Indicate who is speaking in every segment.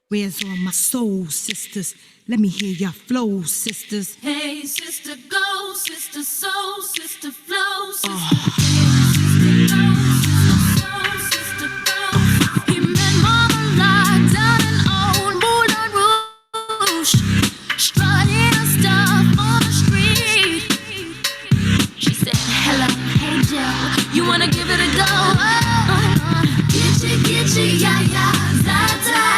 Speaker 1: Where's all my soul sisters? Let me hear your flow, sisters.
Speaker 2: Hey, sister, go, sister, soul, sister, flow, sister. Hey, sister, go, sister, soul, sister, go. He met Mama Lot down in old Moulin Rouge, strutting her stuff on the street. She said, hello, hey, Joe, you wanna give it a go? Get you, yeah, yeah, da-da.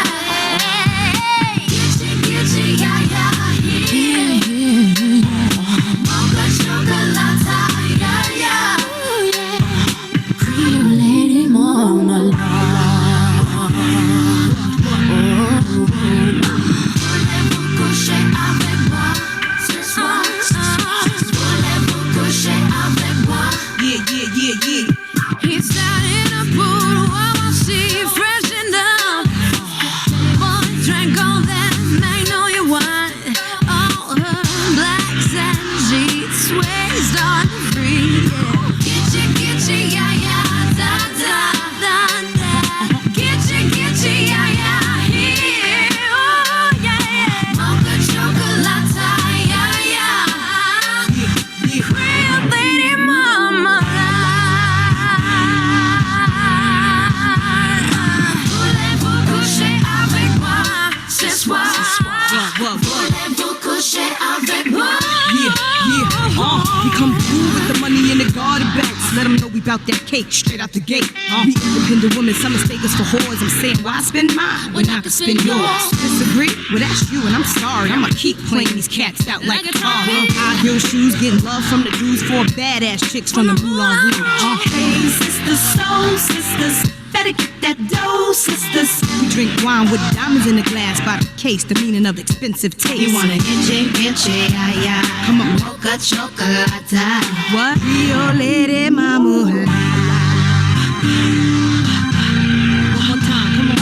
Speaker 1: We come through with the money in the garden banks. Let them know we bout that cake straight out the gate. We independent women, some mistake us for whores. I'm saying, why spend mine when I can spend yours? Disagree? Well, that's you, and I'm sorry. I'ma keep playing these cats out like a car. High heel shoes, getting love from the dudes, 4 badass chicks from the Moulin Rouge.
Speaker 2: Hey, sisters, soul sisters, better get that dough, sisters.
Speaker 1: We drink wine with diamonds in the glass by the case, the meaning of expensive taste.
Speaker 2: You wanna get yeah, yeah.
Speaker 1: Come on.
Speaker 2: Mocha chocolate.
Speaker 1: What? Rio Lady Mama. One more time, come on.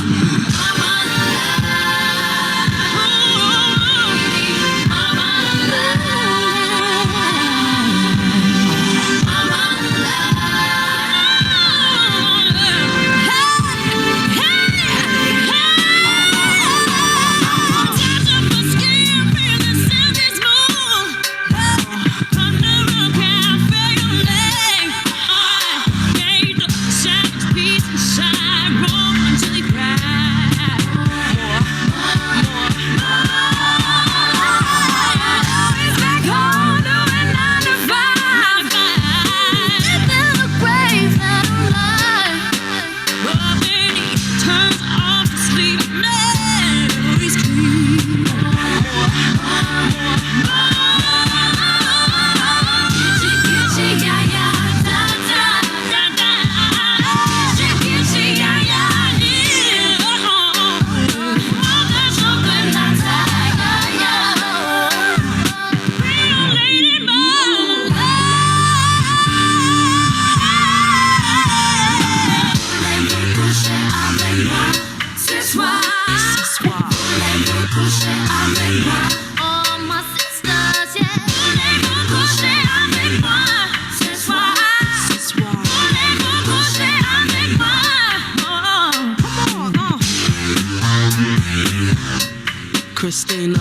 Speaker 3: Christina,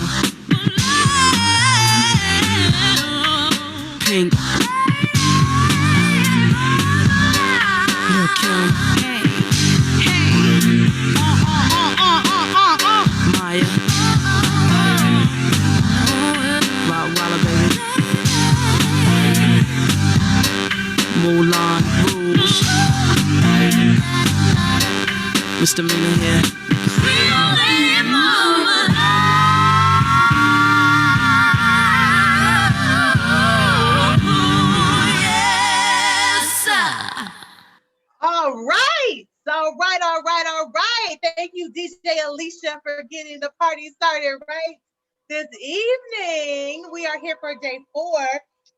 Speaker 3: Pink, Lil' Kim, Maya, Rottweiler baby, Moulin Rouge, Misdemeanor here.
Speaker 4: All right. Thank you, DJ Alicia, for getting the party started right this evening. We are here for day 4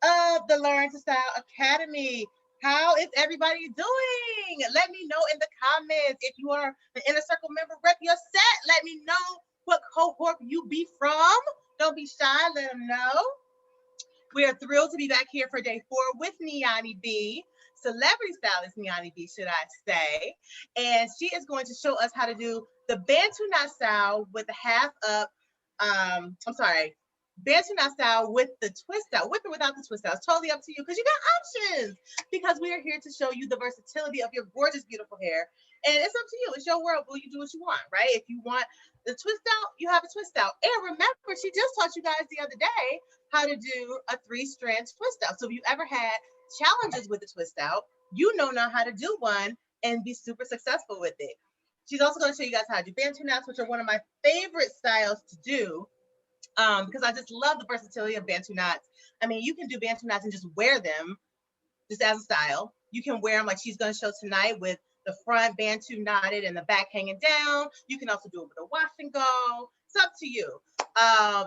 Speaker 4: of the Learn to Style Academy. How is everybody doing? Let me know in the comments. If you are an Inner Circle member, rep your set. Let me know what cohort you be from. Don't be shy. Let them know. We are thrilled to be back here for day 4 with Niani B. celebrity stylist, Niani B, should I say. And she is going to show us how to do the Bantu knot style with the half up, I'm sorry, Bantu knot style with the twist out, with or without the twist out. It's totally up to you because you got options. Because we are here to show you the versatility of your gorgeous, beautiful hair. And it's up to you. It's your world. Will you do what you want, right? If you want the twist out, you have a twist out. And remember, she just taught you guys the other day how to do a 3-strand twist out. So if you ever had challenges with the twist out, you know now how to do one and be super successful with it. She's also going to show you guys how to do Bantu knots, which are one of my favorite styles to do because I just love the versatility of Bantu knots. I mean, you can do Bantu knots and just wear them just as a style. You can wear them like she's going to show tonight with the front Bantu knotted and the back hanging down. You can also do it with a wash and go. It's up to you.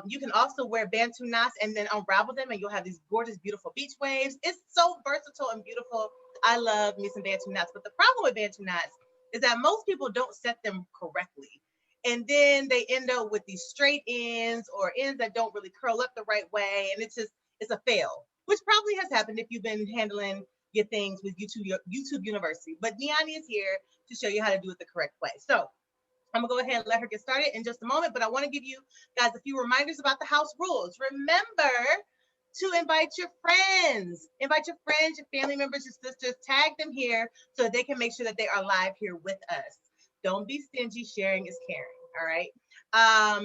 Speaker 4: You can also wear Bantu knots and then unravel them and you'll have these gorgeous, beautiful beach waves. It's so versatile and beautiful. I love me some Bantu knots. But the problem with Bantu knots is that most people don't set them correctly. And then they end up with these straight ends or ends that don't really curl up the right way. And it's a fail, which probably has happened if you've been handling your things with YouTube University. But Niani is here to show you how to do it the correct way. So I'm gonna go ahead and let her get started in just a moment, but I want to give you guys a few reminders about the house rules. Remember to invite your friends, your family members, your sisters, tag them here so that they can make sure that they are live here with us. Don't be stingy. Sharing is caring. All right.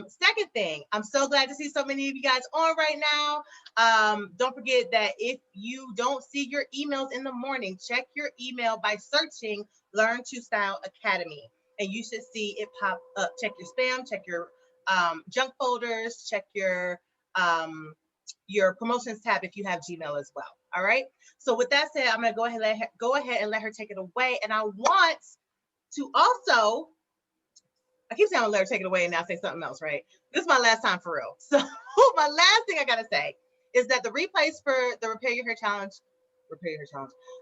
Speaker 4: Second thing, I'm so glad to see so many of you guys on right now. Don't forget that if you don't see your emails in the morning, check your email by searching Learn to Style Academy. And you should see it pop up. Check your spam, check your junk folders, check your promotions tab if you have Gmail as well. All right. So with that said, I'm gonna go ahead and let her take it away. And I want to also, I keep saying I'm gonna let her take it away and now say something else, right? This is my last time for real. So my last thing I gotta say is that the replays for the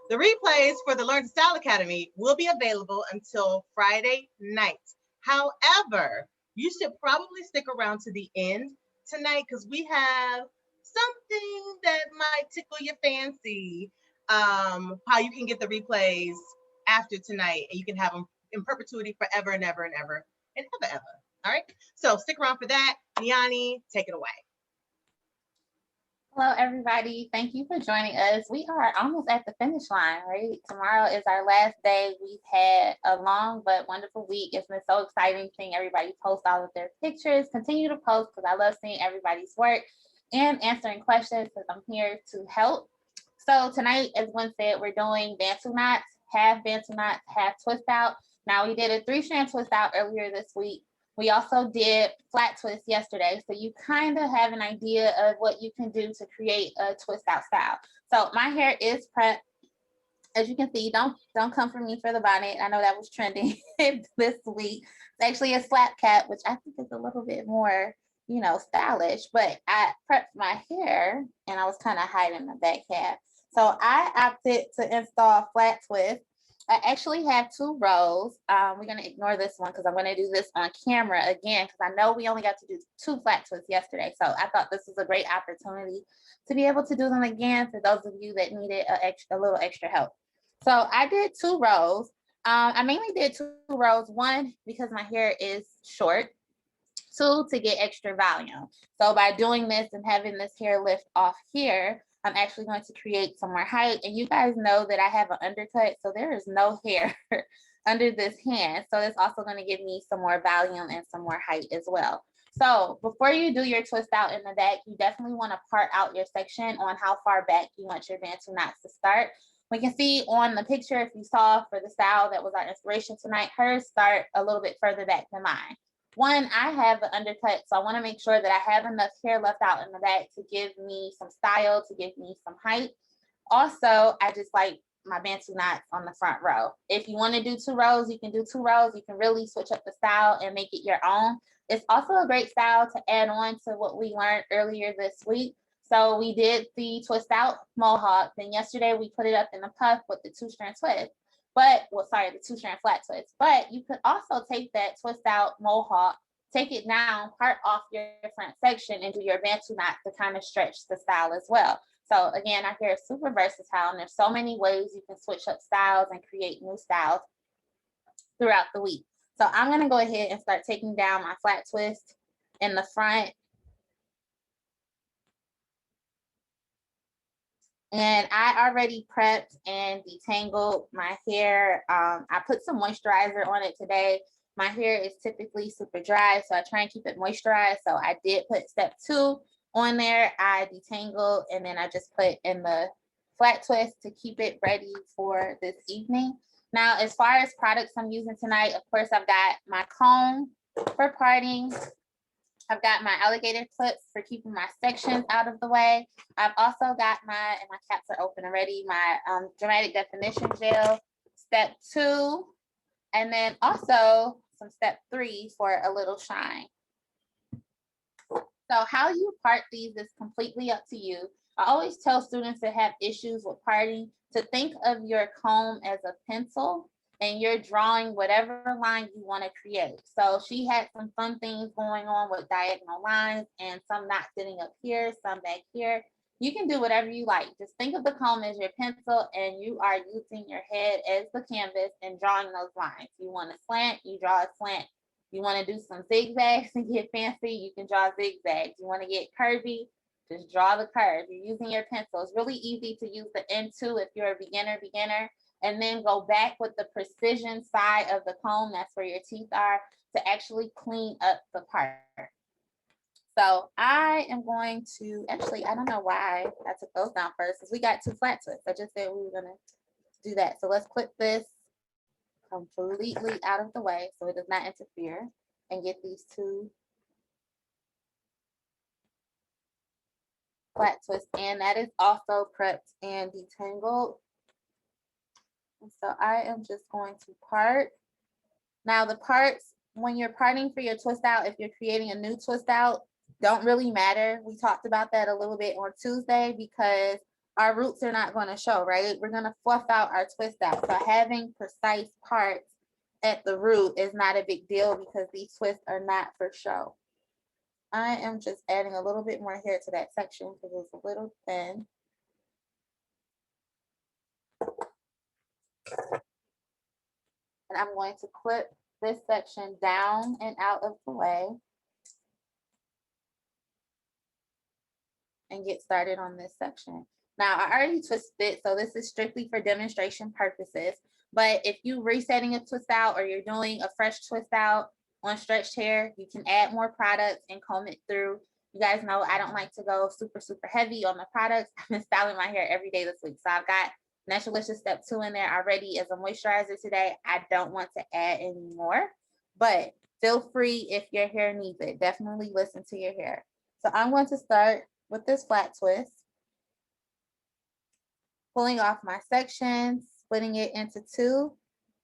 Speaker 4: the replays for the Learn to Style Academy will be available until Friday night. However, you should probably stick around to the end tonight because we have something that might tickle your fancy. How you can get the replays after tonight and you can have them in perpetuity forever and ever and ever and ever. All right. So stick around for that. Niani, take it away.
Speaker 5: Hello, everybody. Thank you for joining us. We are almost at the finish line, right? Tomorrow is our last day. We've had a long but wonderful week. It's been so exciting seeing everybody post all of their pictures. Continue to post because I love seeing everybody's work and answering questions because I'm here to help. So tonight, as Gwen said, we're doing Bantu knots, half Bantu knots, half twist out. Now we did a 3-strand twist out earlier this week. We also did flat twist yesterday, so you kind of have an idea of what you can do to create a twist out style. So my hair is prepped. As you can see, don't come for me for the bonnet. I know that was trending this week. It's actually a slap cap, which I think is a little bit more, stylish, but I prepped my hair and I was kind of hiding the back cap. So I opted to install flat twist. I actually have 2 rows. We're going to ignore this one because I'm going to do this on camera again because I know we only got to do 2 flat twists yesterday. So I thought this was a great opportunity to be able to do them again for those of you that needed a little extra help. So I did 2 rows. I mainly did 2 rows. 1, because my hair is short. 2, to get extra volume. So by doing this and having this hair lift off here, I'm actually going to create some more height. And you guys know that I have an undercut, so there is no hair under this hand. So it's also going to give me some more volume and some more height as well. So before you do your twist out in the back, you definitely want to part out your section on how far back you want your Bantu knots to start. We can see on the picture, if you saw for the style that was our inspiration tonight, hers start a little bit further back than mine. 1, I have an undercut, so I want to make sure that I have enough hair left out in the back to give me some style, to give me some height. Also, I just like my Bantu knots on the front row. If you want to do 2 rows, you can do 2 rows. You can really switch up the style and make it your own. It's also a great style to add on to what we learned earlier this week. So we did the twist out mohawk. Then yesterday we put it up in the puff with the 2-strand twist. The 2-strand flat twist. But you could also take that twist out mohawk, take it down, part off your front section, and do your Bantu knot to kind of stretch the style as well. So again, our hair is super versatile and there's so many ways you can switch up styles and create new styles throughout the week. So I'm gonna go ahead and start taking down my flat twist in the front. And I already prepped and detangled my hair. I put some moisturizer on it today. My hair is typically super dry, so I try and keep it moisturized. So I did put step 2 on there. I detangled and then I just put in the flat twist to keep it ready for this evening. Now, as far as products I'm using tonight, of course, I've got my comb for parting. I've got my alligator clips for keeping my sections out of the way. I've also got and my caps are open already, my dramatic definition gel, step 2, and then also some step 3 for a little shine. So how you part these is completely up to you. I always tell students that have issues with parting to think of your comb as a pencil and you're drawing whatever line you want to create. So she had some fun things going on with diagonal lines and some not sitting up here, some back here. You can do whatever you like. Just think of the comb as your pencil and you are using your head as the canvas and drawing those lines. You want to slant, you draw a slant. You want to do some zigzags and get fancy, you can draw zigzags. You want to get curvy, just draw the curve. You're using your pencil. It's really easy to use the N2 if you're a beginner, and then go back with the precision side of the comb, that's where your teeth are, to actually clean up the part. So I am going to, actually, I don't know why I took those down first, because we got 2 flat twists. I just said we were gonna do that. So let's clip this completely out of the way so it does not interfere and get these 2 flat twists, and that is also prepped and detangled. And so I am just going to part. Now the parts, when you're parting for your twist out, if you're creating a new twist out, don't really matter. We talked about that a little bit on Tuesday because our roots are not going to show, right? We're going to fluff out our twist out. So having precise parts at the root is not a big deal because these twists are not for show. I am just adding a little bit more hair to that section because it's a little thin. And I'm going to clip this section down and out of the way and get started on this section. Now, I already twisted it, so this is strictly for demonstration purposes. But if you're resetting a twist out or you're doing a fresh twist out on stretched hair, you can add more products and comb it through. You guys know I don't like to go super, super heavy on the products. I've been styling my hair every day this week. So I've got Naturalicious Step 2 in there already as a moisturizer today. I don't want to add any more, but feel free if your hair needs it. Definitely listen to your hair. So I'm going to start with this flat twist, pulling off my section, splitting it into 2,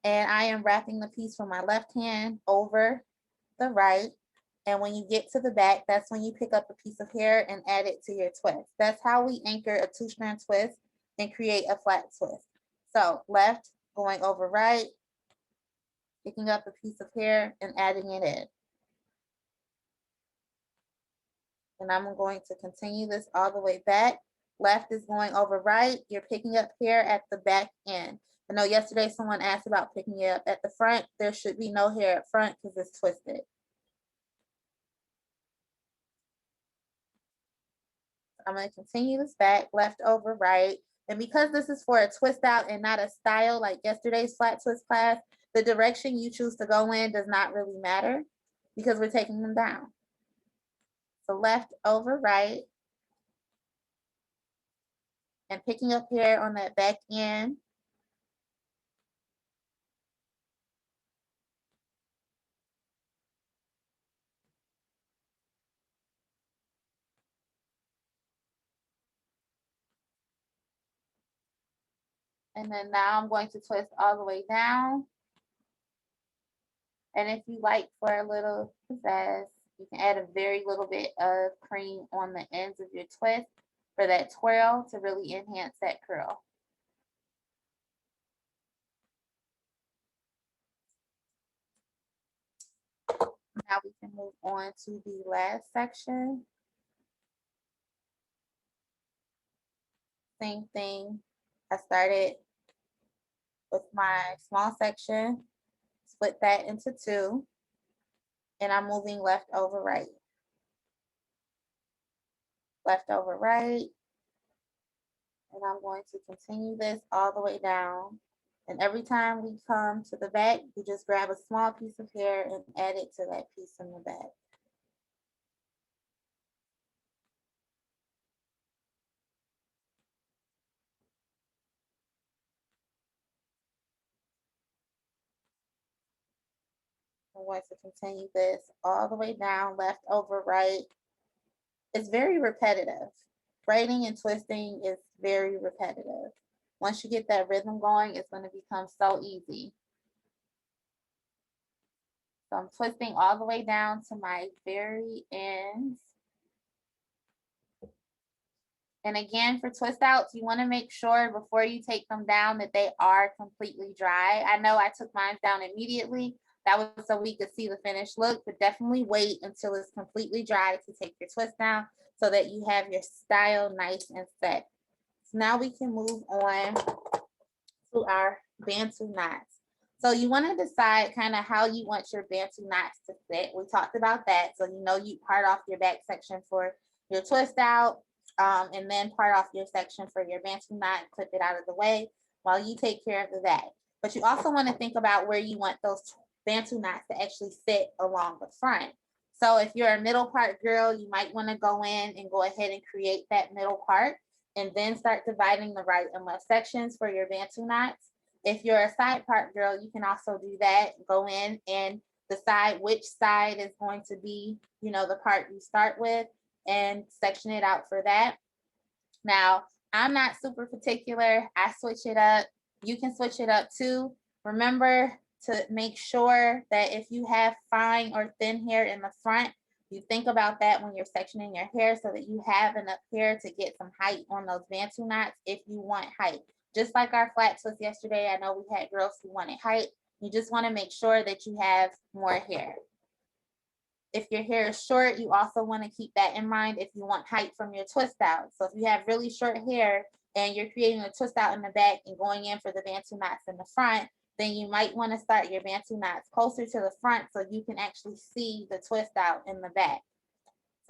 Speaker 5: and I am wrapping the piece from my left hand over the right. And when you get to the back, that's when you pick up a piece of hair and add it to your twist. That's how we anchor a 2-strand twist and create a flat twist. So left going over right, picking up a piece of hair and adding it in. And I'm going to continue this all the way back. Left is going over right. You're picking up hair at the back end. I know yesterday someone asked about picking it up at the front. There should be no hair up front because it's twisted. I'm going to continue this back, left over right. And because this is for a twist out and not a style like yesterday's flat twist class, the direction you choose to go in does not really matter because we're taking them down. So left over right and picking up hair on that back end. And then now I'm going to twist all the way down. And if you like for a little pizzazz, you can add a very little bit of cream on the ends of your twist for that twirl to really enhance that curl. Now we can move on to the last section. same thing. I started with my small section, split that into two, and I'm moving left over right. Left over right, and I'm going to continue this all the way down. And every time we come to the back, you just grab a small piece of hair and add it to that piece in the back. I'm going to continue this all the way down, left over right. It's very repetitive. Braiding and twisting is very repetitive. Once you get that rhythm going, it's going to become so easy. So I'm twisting all the way down to my very ends. And again, for twist outs, you want to make sure before you take them down that they are completely dry. I know I took mine down immediately. That was so we could see the finished look, but definitely wait until it's completely dry to take your twist down so that you have your style nice and set. So now we can move on to our Bantu knots. So you want to decide kind of how you want your Bantu knots to fit. We talked about that. So you know you part off your back section for your twist out, and then part off your section for your Bantu knot, clip it out of the way while you take care of the back. But you also want to think about where you want those Bantu knots to actually sit along the front. So if you're a middle part girl, you might want to go in and go ahead and create that middle part and then start dividing the right and left sections for your Bantu knots. If you're a side part girl, you can also do that. Go in and decide which side is going to be, you know, the part you start with and section it out for that. Now, I'm not super particular. I switch it up. You can switch it up too. Remember to make sure that if you have fine or thin hair in the front, you think about that when you're sectioning your hair so that you have enough hair to get some height on those Bantu knots if you want height. Just like our flat twist yesterday, I know we had girls who wanted height. You just want to make sure that you have more hair. If your hair is short, you also want to keep that in mind if you want height from your twist out. So if you have really short hair and you're creating a twist out in the back and going in for the Bantu knots in the front, then you might want to start your Bantu knots closer to the front so you can actually see the twist out in the back.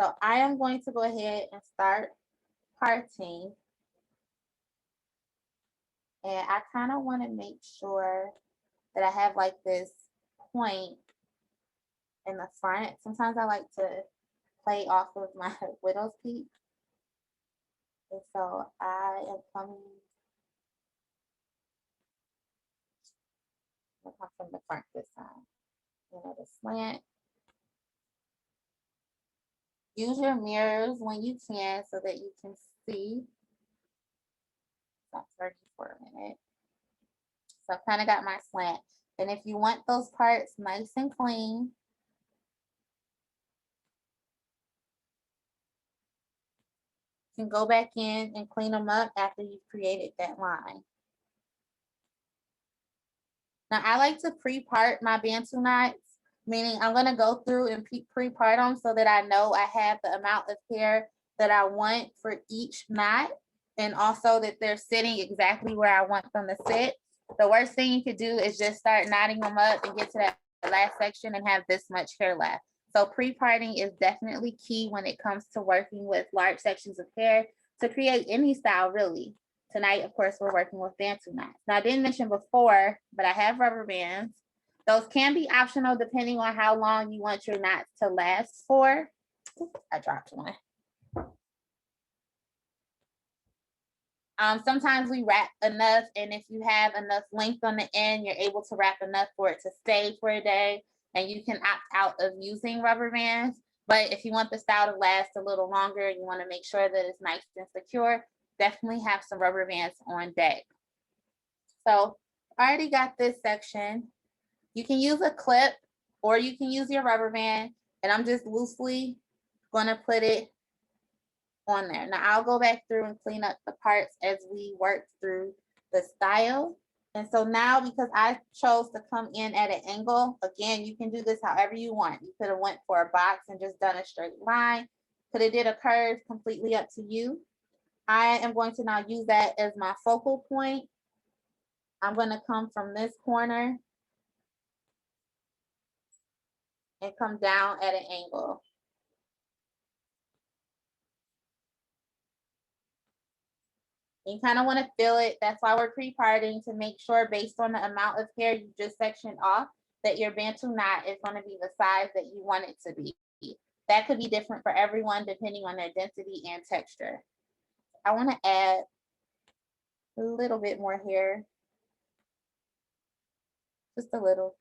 Speaker 5: So I am going to go ahead and start parting. And I kind of want to make sure that I have like this point in the front. Sometimes I like to play off of my widow's peak. And so I am coming from the front this time. You know, the slant. Use your mirrors when you can so that you can see. Stop turning for a minute. So I've kind of got my slant. And if you want those parts nice and clean, you can go back in and clean them up after you've created that line. Now I like to pre-part my Bantu knots, meaning I'm gonna go through and pre-part them so that I know I have the amount of hair that I want for each knot, and also that they're sitting exactly where I want them to sit. The worst thing you could do is just start knotting them up and get to that last section and have this much hair left. So pre-parting is definitely key when it comes to working with large sections of hair to create any style really. Tonight, of course, we're working with Bantu knots. Now, I didn't mention before, but I have rubber bands. Those can be optional depending on how long you want your knots to last for. Oops, I dropped one. Sometimes we wrap enough, and if you have enough length on the end, you're able to wrap enough for it to stay for a day, and you can opt out of using rubber bands. But if you want the style to last a little longer, you want to make sure that it's nice and secure, definitely have some rubber bands on deck. So I already got this section. You can use a clip or you can use your rubber band, and I'm just loosely going to put it on there. Now I'll go back through and clean up the parts as we work through the style. And so now, because I chose to come in at an angle, again, you can do this however you want. You could have went for a box and just done a straight line. Could have did a curve, completely up to you. I am going to now use that as my focal point. I'm going to come from this corner and come down at an angle. You kind of want to feel it. That's why we're pre-parting, to make sure based on the amount of hair you just sectioned off that your Bantu knot is going to be the size that you want it to be. That could be different for everyone depending on their density and texture. I want to add a little bit more hair, just a little.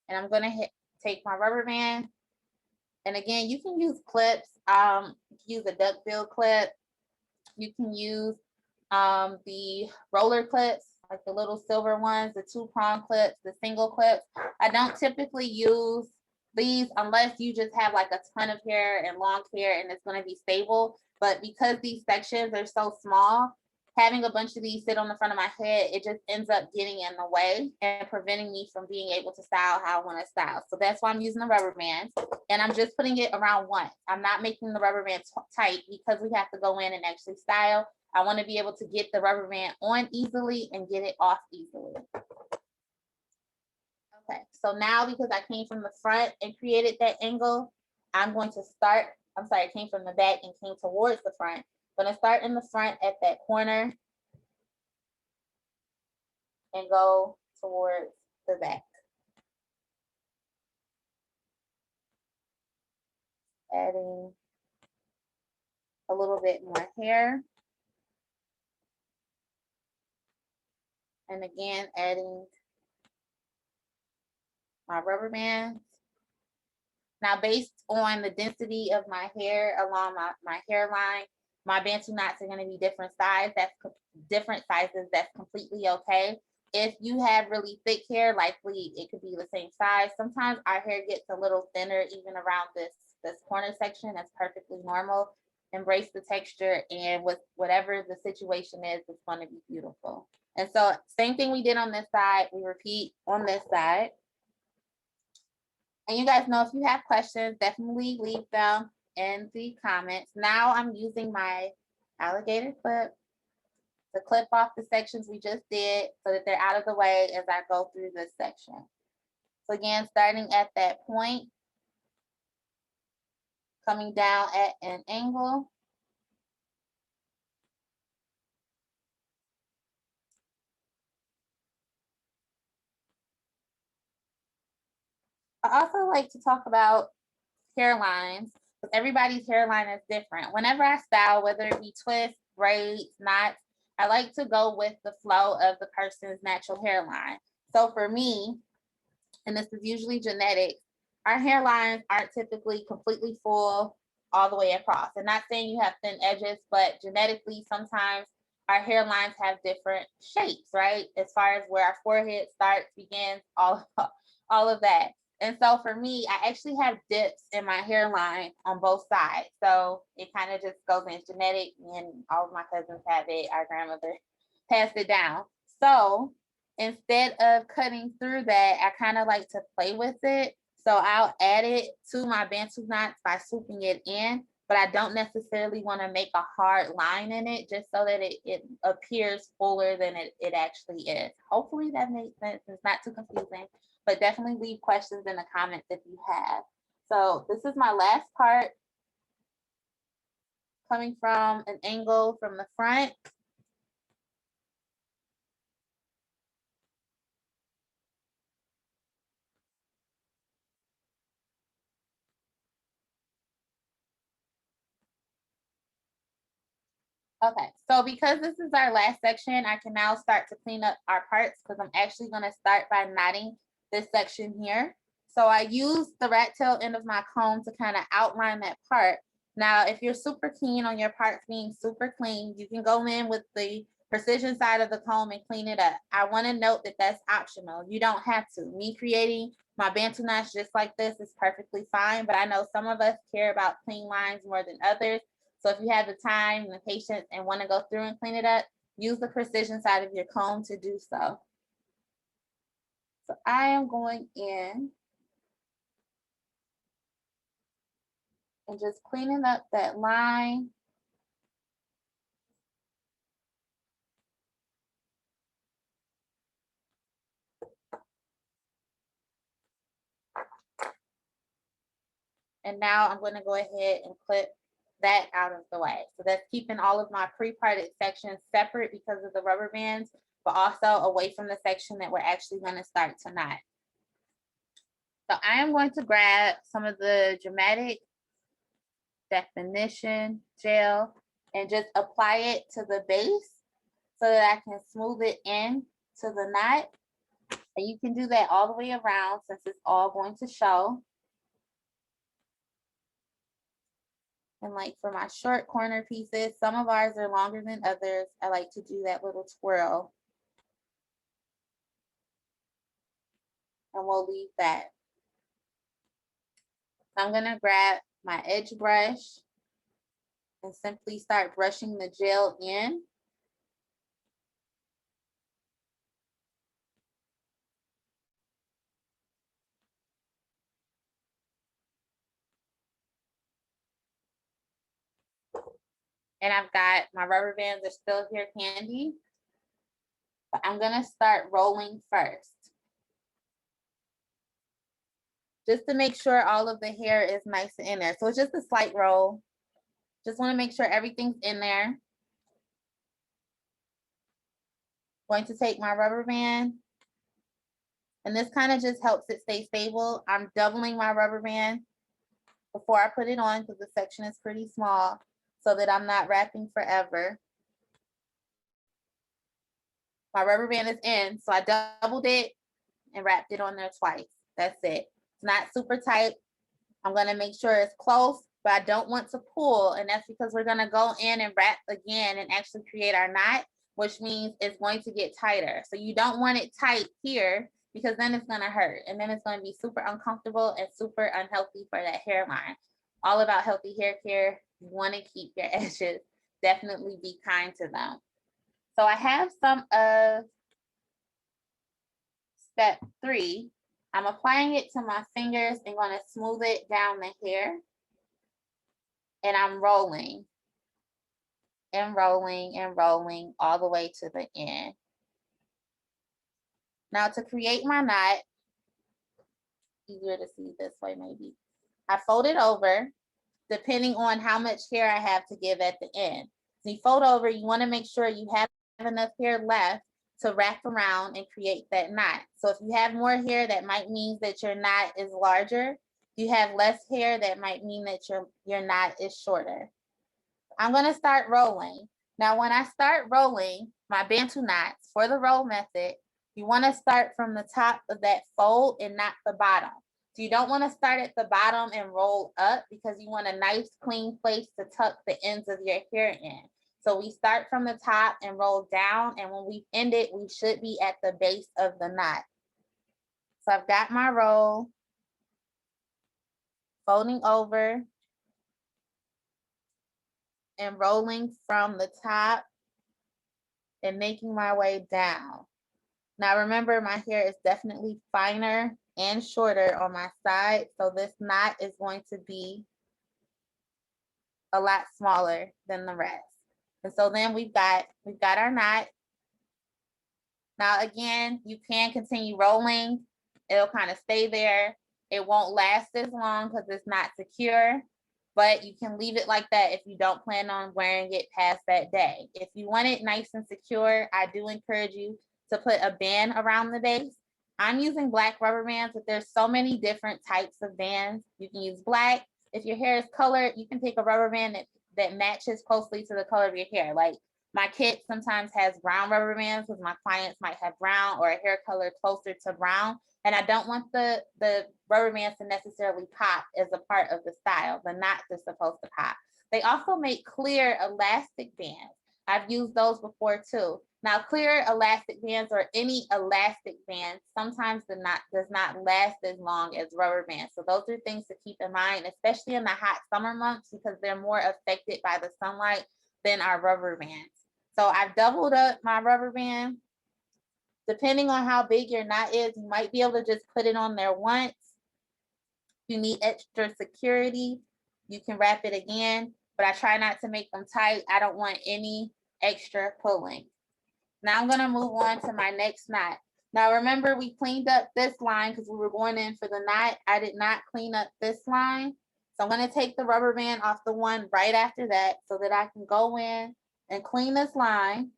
Speaker 5: And I'm going to take my rubber band. And again, you can use clips. You can use a duckbill clip. You can use the roller clips, like the little silver ones, the 2-prong clips, the single clips. I don't typically use these unless you just have like a ton of hair and long hair and it's going to be stable. But because these sections are so small, having a bunch of these sit on the front of my head, it just ends up getting in the way and preventing me from being able to style how I want to style. So that's why I'm using the rubber bands, and I'm just putting it around once. I'm not making the rubber band tight because we have to go in and actually style. I want to be able to get the rubber band on easily and get it off easily. Okay, so now because I came from the front and created that angle, I'm going to start, I came from the back and came towards the front. I'm going to start in the front at that corner and go towards the back. Adding a little bit more hair. And again, adding my rubber bands. Now, based on the density of my hair along my hairline, my Bantu knots are going to be different sizes. That's completely okay. If you have really thick hair, likely it could be the same size. Sometimes our hair gets a little thinner even around this corner section. That's perfectly normal. Embrace the texture, and with whatever the situation is, it's going to be beautiful. And so same thing we did on this side, we repeat on this side. And you guys know if you have questions, definitely leave them in the comments. Now I'm using my alligator clip to clip off the sections we just did so that they're out of the way as I go through this section. So again, starting at that point, coming down at an angle. I also like to talk about hairlines, because everybody's hairline is different. Whenever I style, whether it be twists, braids, knots, I like to go with the flow of the person's natural hairline. So for me, and this is usually genetic, our hairlines aren't typically completely full all the way across. And not saying you have thin edges, but genetically, sometimes our hairlines have different shapes, right? As far as where our forehead starts, begins, all of that. And so for me, I actually have dips in my hairline on both sides. So it kind of just goes in genetic, and all of my cousins have it. Our grandmother passed it down. So instead of cutting through that, I kind of like to play with it. So I'll add it to my Bantu knots by swooping it in, but I don't necessarily want to make a hard line in it, just so that it appears fuller than it actually is. Hopefully that makes sense. It's not too confusing, but definitely leave questions in the comments if you have. So this is my last part, coming from an angle from the front. Okay, so because this is our last section, I can now start to clean up our parts, because I'm actually going to start by knotting this section here. So I use the rat tail end of my comb to kind of outline that part. Now, if you're super keen on your parts being super clean, you can go in with the precision side of the comb and clean it up. I want to note that that's optional. You don't have to. Me creating my Bantu knots just like this is perfectly fine, but I know some of us care about clean lines more than others. So if you have the time and the patience and want to go through and clean it up, use the precision side of your comb to do so. So I am going in and just cleaning up that line. And now I'm going to go ahead and clip that out of the way. So that's keeping all of my pre-parted sections separate because of the rubber bands, but also away from the section that we're actually going to start to knot. So I am going to grab some of the Dramatic Definition gel and just apply it to the base so that I can smooth it in to the knot. And you can do that all the way around since it's all going to show. And like for my short corner pieces, some of ours are longer than others. I like to do that little twirl. And we'll leave that. I'm gonna grab my edge brush and simply start brushing the gel in. And I've got my rubber bands are still here handy. But I'm gonna start rolling first. Just to make sure all of the hair is nice and in there. So it's just a slight roll. Just wanna make sure everything's in there. Going to take my rubber band. And this kind of just helps it stay stable. I'm doubling my rubber band before I put it on because the section is pretty small so that I'm not wrapping forever. My rubber band is in, so I doubled it and wrapped it on there twice. That's it. It's not super tight. I'm gonna make sure it's close, but I don't want to pull, and that's because we're gonna go in and wrap again and actually create our knot, which means it's going to get tighter. So you don't want it tight here because then it's gonna hurt, and then it's gonna be super uncomfortable and super unhealthy for that hairline. All about healthy hair care. You wanna keep your edges. Definitely be kind to them. So I have some of step 3. I'm applying it to my fingers and going to smooth it down the hair. And I'm rolling and rolling and rolling all the way to the end. Now to create my knot, easier to see this way maybe, I fold it over depending on how much hair I have to give at the end. So you fold over, you want to make sure you have enough hair left to wrap around and create that knot. So if you have more hair, that might mean that your knot is larger. If you have less hair, that might mean that your knot is shorter. I'm gonna start rolling. Now, when I start rolling my Bantu knots for the roll method, you wanna start from the top of that fold and not the bottom. So you don't wanna start at the bottom and roll up because you want a nice clean place to tuck the ends of your hair in. So we start from the top and roll down, and when we end it, we should be at the base of the knot. So I've got my roll, folding over, and rolling from the top and making my way down. Now remember, my hair is definitely finer and shorter on my side, so this knot is going to be a lot smaller than the rest. And so then we've got our knot. Now again, you can continue rolling. It'll kind of stay there. It won't last as long because it's not secure, but you can leave it like that if you don't plan on wearing it past that day. If you want it nice and secure, I do encourage you to put a band around the base. I'm using black rubber bands, but there's so many different types of bands. You can use black. If your hair is colored, you can take a rubber band that matches closely to the color of your hair. Like my kit sometimes has brown rubber bands because my clients might have brown or a hair color closer to brown. And I don't want the rubber bands to necessarily pop as a part of the style. The knots are supposed to pop. They also make clear elastic bands. I've used those before too. Now, clear elastic bands or any elastic band, sometimes the knot does not last as long as rubber bands. So those are things to keep in mind, especially in the hot summer months, because they're more affected by the sunlight than our rubber bands. So I've doubled up my rubber band. Depending on how big your knot is, you might be able to just put it on there once. You need extra security. You can wrap it again, but I try not to make them tight. I don't want any extra pulling. Now I'm gonna move on to my next knot. Now remember, we cleaned up this line because we were going in for the knot. I did not clean up this line. So I'm gonna take the rubber band off the one right after that so that I can go in and clean this line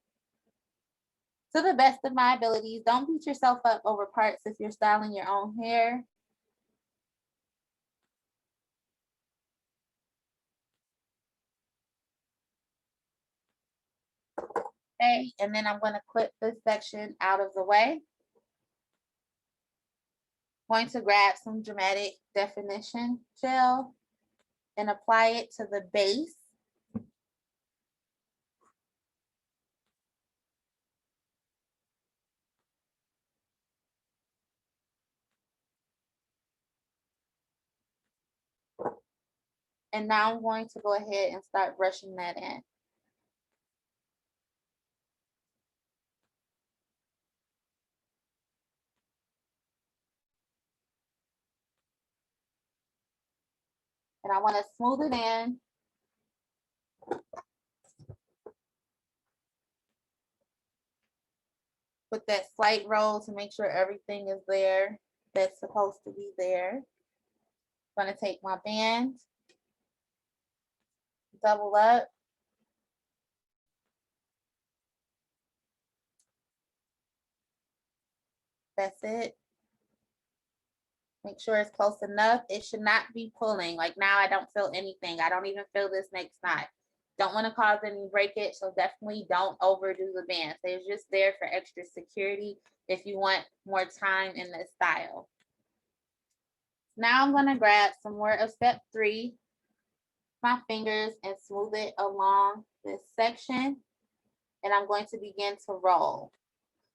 Speaker 5: to the best of my abilities. Don't beat yourself up over parts if you're styling your own hair. Okay, and then I'm gonna clip this section out of the way. Going to grab some dramatic definition gel and apply it to the base. And now I'm going to go ahead and start brushing that in. And I want to smooth it in. With that slight roll to make sure everything is there that's supposed to be there. I'm going to take my band, double up. That's it. Make sure it's close enough. It should not be pulling. Like now I don't feel anything. I don't even feel this next knot. Don't want to cause any breakage, so definitely don't overdo the band. So it's just there for extra security if you want more time in this style. Now I'm going to grab some more of step 3, my fingers, and smooth it along this section. And I'm going to begin to roll.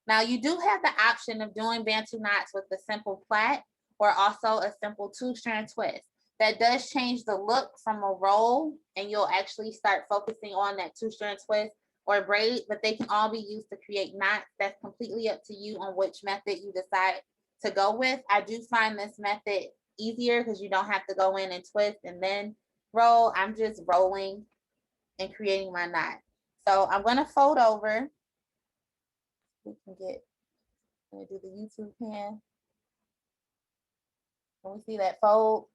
Speaker 5: Now you do have the option of doing Bantu knots with the simple plait or also a simple 2-strand twist. That does change the look from a roll, and you'll actually start focusing on that 2-strand twist or braid, but they can all be used to create knots. That's completely up to you on which method you decide to go with. I do find this method easier because you don't have to go in and twist and then roll. I'm just rolling and creating my knot. So I'm going to fold over. We can get, I'm going to do the YouTube pan. Can we see that fold?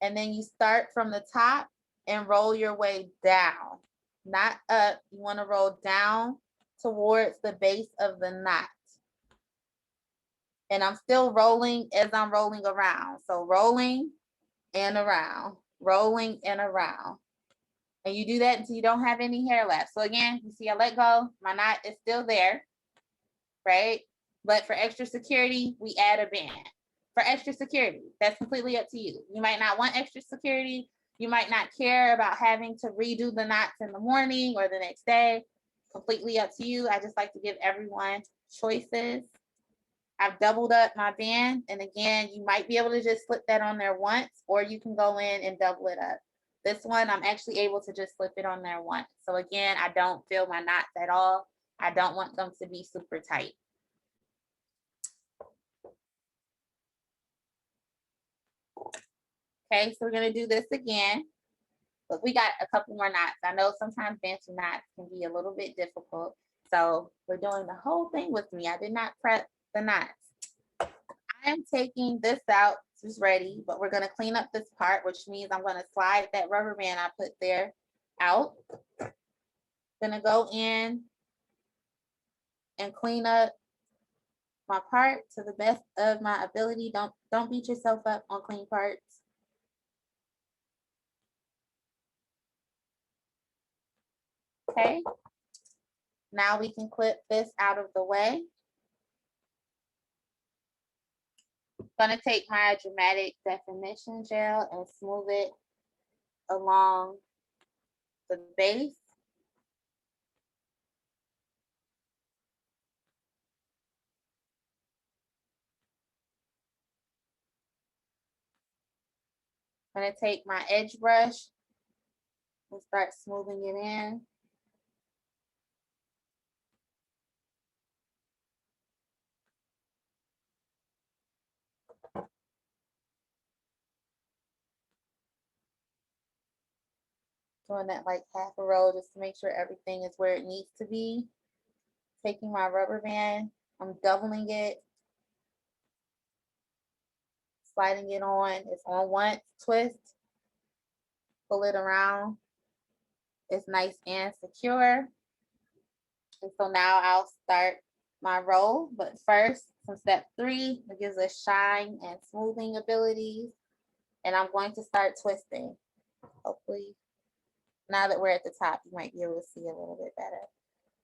Speaker 5: And then you start from the top and roll your way down, not up. You want to roll down towards the base of the knot. And I'm still rolling as I'm rolling around. So rolling and around, rolling and around. And you do that until you don't have any hair left. So again, you see I let go, my knot is still there, right? But for extra security, we add a band. For extra security, that's completely up to you. You might not want extra security. You might not care about having to redo the knots in the morning or the next day. Completely up to you. I just like to give everyone choices. I've doubled up my band. And again, you might be able to just slip that on there once, or you can go in and double it up. This one, I'm actually able to just slip it on there once. So again, I don't feel my knots at all. I don't want them to be super tight. Okay, so we're gonna do this again, but we got a couple more knots. I know sometimes Bantu knots can be a little bit difficult, so we're doing the whole thing with me. I did not prep the knots. I am taking this out, this is ready, but we're gonna clean up this part, which means I'm gonna slide that rubber band I put there out. Gonna go in and clean up my part to the best of my ability. Don't beat yourself up on clean parts. Okay, now we can clip this out of the way. I'm gonna take my dramatic definition gel and smooth it along the base. I'm gonna take my edge brush and start smoothing it in. Doing that like half a roll just to make sure everything is where it needs to be. Taking my rubber band, I'm doubling it, sliding it on. It's on once, twist, pull it around. It's nice and secure. And so now I'll start my roll, but first, from step 3, it gives us shine and smoothing abilities. And I'm going to start twisting. Hopefully, now that we're at the top, you might be able to see a little bit better.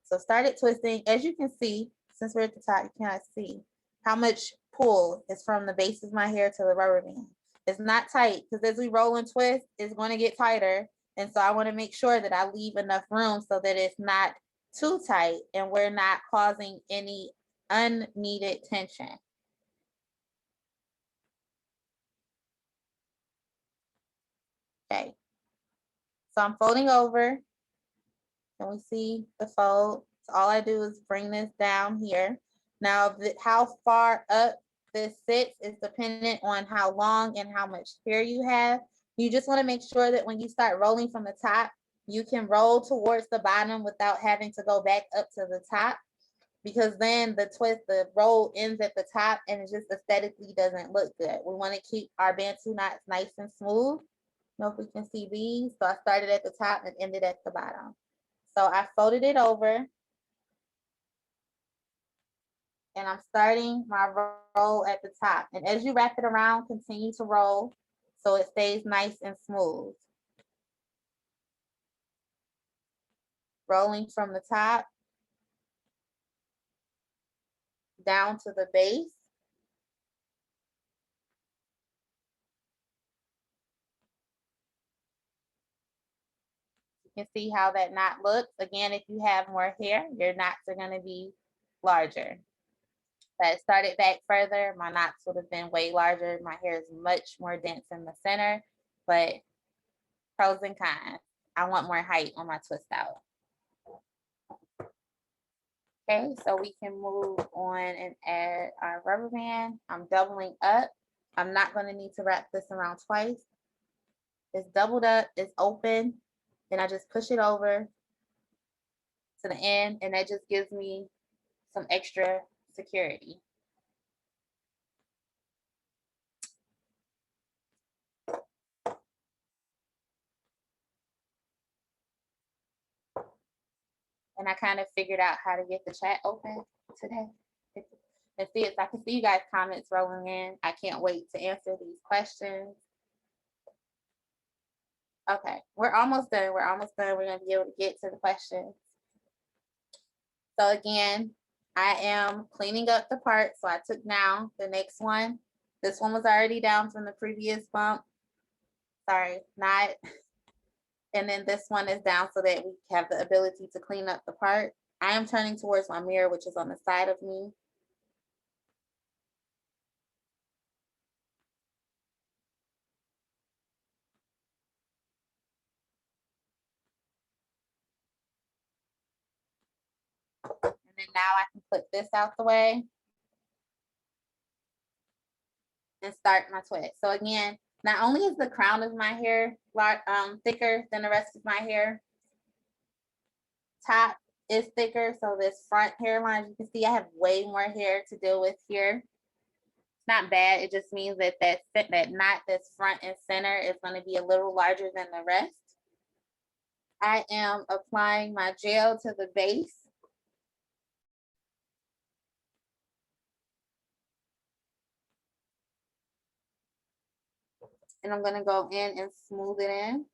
Speaker 5: So started twisting. As you can see, since we're at the top, you cannot see how much pull is from the base of my hair to the rubber band. It's not tight because as we roll and twist, it's going to get tighter. And so I want to make sure that I leave enough room so that it's not too tight and we're not causing any unneeded tension. Okay. So I'm folding over. Can we see the fold? So all I do is bring this down here. Now, how far up this sits is dependent on how long and how much hair you have. You just want to make sure that when you start rolling from the top, you can roll towards the bottom without having to go back up to the top, because then the roll ends at the top and it just aesthetically doesn't look good. We want to keep our Bantu knots nice and smooth. I don't know if we can see these. So I started at the top and ended at the bottom. So I folded it over and I'm starting my roll at the top. And as you wrap it around, continue to roll so it stays nice and smooth. Rolling from the top down to the base. You can see how that knot looks. Again, if you have more hair, your knots are going to be larger. If I started back further, my knots would have been way larger. My hair is much more dense in the center, but pros and cons. I want more height on my twist out. Okay, so we can move on and add our rubber band. I'm doubling up. I'm not going to need to wrap this around twice. It's doubled up, it's open. Then I just push it over to the end, and that just gives me some extra security. And I kind of figured out how to get the chat open today. And see, if I can see you guys' comments rolling in, I can't wait to answer these questions. Okay, we're almost done. We're almost done. We're going to be able to get to the questions. So again, I am cleaning up the part. So I took down the next one. This one was already down from the previous bump. Sorry, not. And then this one is down so that we have the ability to clean up the part. I am turning towards my mirror, which is on the side of me. And then now I can put this out the way and start my twist. So again, not only is the crown of my hair thicker than the rest of my hair, top is thicker. So this front hairline, you can see I have way more hair to deal with here. It's not bad. It just means that that knot that's front and center is going to be a little larger than the rest. I am applying my gel to the base. And I'm going to go in and smooth it in.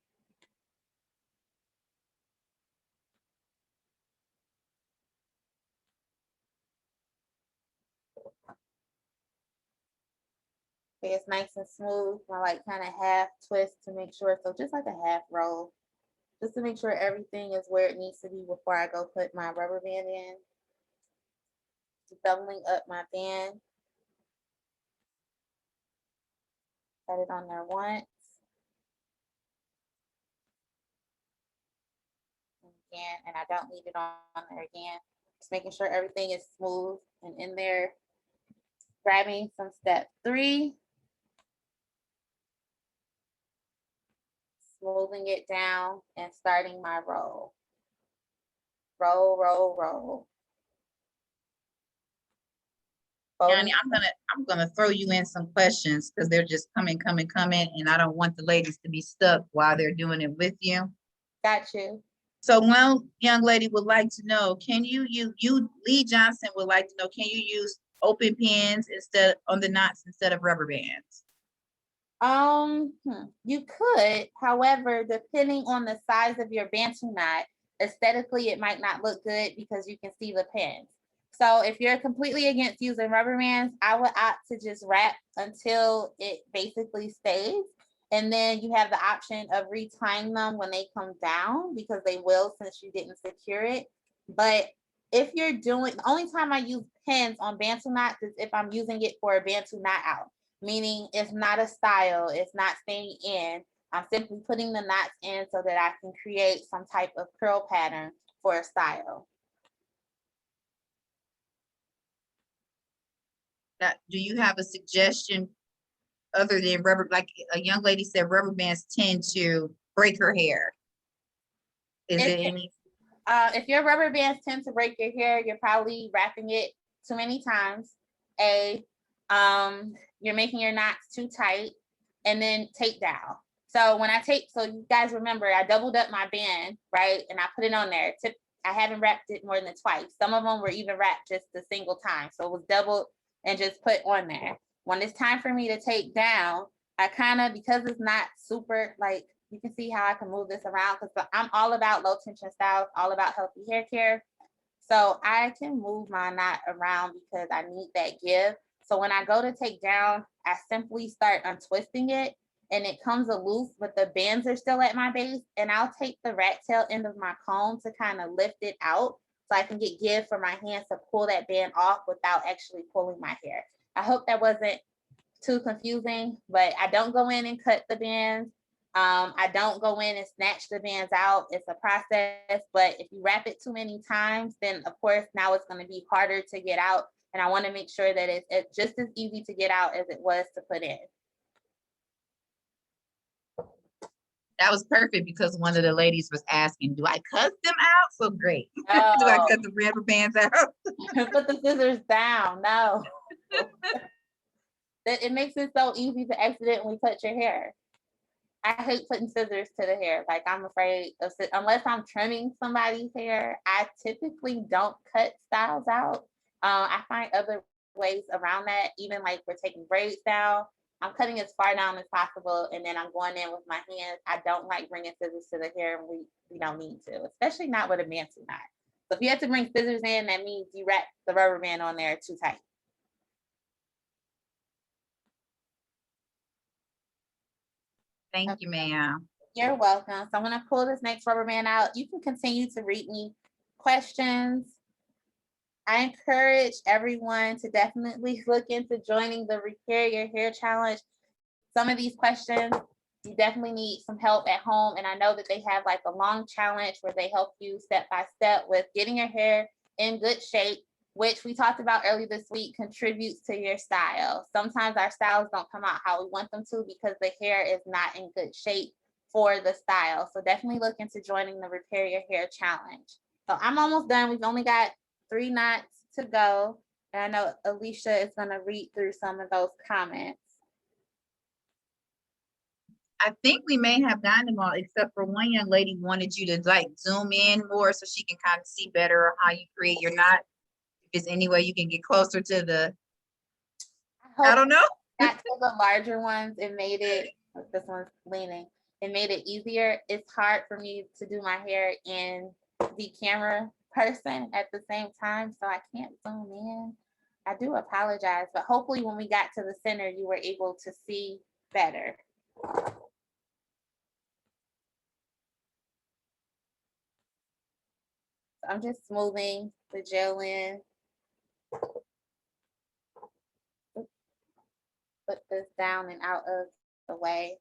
Speaker 5: Okay, it's nice and smooth. I like kind of half twist to make sure. So just like a half roll, just to make sure everything is where it needs to be before I go put my rubber band in. Just doubling up my band. Set it on there once. Again, and I don't leave it on there again. Just making sure everything is smooth and in there. Grabbing some step 3. smoothing it down and starting my roll. Roll, roll, roll.
Speaker 6: Yanni, I'm gonna throw you in some questions because they're just coming, and I don't want the ladies to be stuck while they're doing it with you.
Speaker 5: Got you.
Speaker 6: So one young lady would like to know, can you Lee Johnson would like to know, can you use open pins instead on the knots instead of rubber bands?
Speaker 5: You could, however, depending on the size of your Bantu knot, aesthetically it might not look good because you can see the pins. So if you're completely against using rubber bands, I would opt to just wrap until it basically stays. And then you have the option of retying them when they come down, because they will since you didn't secure it. But if you're doing, the only time I use pins on Bantu knots is if I'm using it for a Bantu knot out, meaning it's not a style, it's not staying in. I'm simply putting the knots in so that I can create some type of curl pattern for a style.
Speaker 6: Now, do you have a suggestion other than rubber? Like a young lady said, rubber bands tend to break her hair. Is there any?
Speaker 5: If your rubber bands tend to break your hair, you're probably wrapping it too many times. You're making your knots too tight, and then tape down. So when I tape, so you guys remember, I doubled up my band, right? And I put it on there. I haven't wrapped it more than twice. Some of them were even wrapped just a single time. So it was doubled and just put on there. When it's time for me to take down, I kind of, because it's not super, like, you can see how I can move this around because I'm all about low tension styles, all about healthy hair care. So I can move my knot around because I need that give. So when I go to take down, I simply start untwisting it and it comes loose, but the bands are still at my base. And I'll take the rat tail end of my comb to kind of lift it out so I can get give for my hands to pull that band off without actually pulling my hair. I hope that wasn't too confusing, but I don't go in and cut the bands. I don't go in and snatch the bands out. It's a process, but if you wrap it too many times, then of course now it's going to be harder to get out. And I want to make sure that it's just as easy to get out as it was to put in.
Speaker 6: That was perfect because one of the ladies was asking, do I cut them out? So great. Do I cut the rubber bands out?
Speaker 5: Put the scissors down. No. It makes it so easy to accidentally cut your hair. I hate putting scissors to the hair. Like, I'm afraid of, unless I'm trimming somebody's hair, I typically don't cut styles out. I find other ways around that, even like we're taking braids down. I'm cutting as far down as possible, and then I'm going in with my hands. I don't like bringing scissors to the hair, and we don't need to, especially not with a Bantu knot. So if you have to bring scissors in, that means you wrap the rubber band on there too tight.
Speaker 6: Thank you, ma'am.
Speaker 5: You're welcome. So I'm going to pull this next rubber band out. You can continue to read me questions. I encourage everyone to definitely look into joining the Repair Your Hair Challenge. Some of these questions, you definitely need some help at home. And I know that they have like a long challenge where they help you step by step with getting your hair in good shape, which we talked about earlier this week, contributes to your style. Sometimes our styles don't come out how we want them to because the hair is not in good shape for the style. So definitely look into joining the Repair Your Hair Challenge. So I'm almost done. We've only got 3 knots to go. And I know Alicia is going to read through some of those comments.
Speaker 6: I think we may have gotten them all, except for one young lady wanted you to like zoom in more so she can kind of see better how you create your knot. If there's any way you can get closer to the, I don't know.
Speaker 5: Got to the larger ones, it made it, this one's leaning, it made it easier. It's hard for me to do my hair in the camera person at the same time, so I can't zoom in. I do apologize, but hopefully when we got to the center, you were able to see better. I'm just smoothing the gel in. Put this down and out of the way.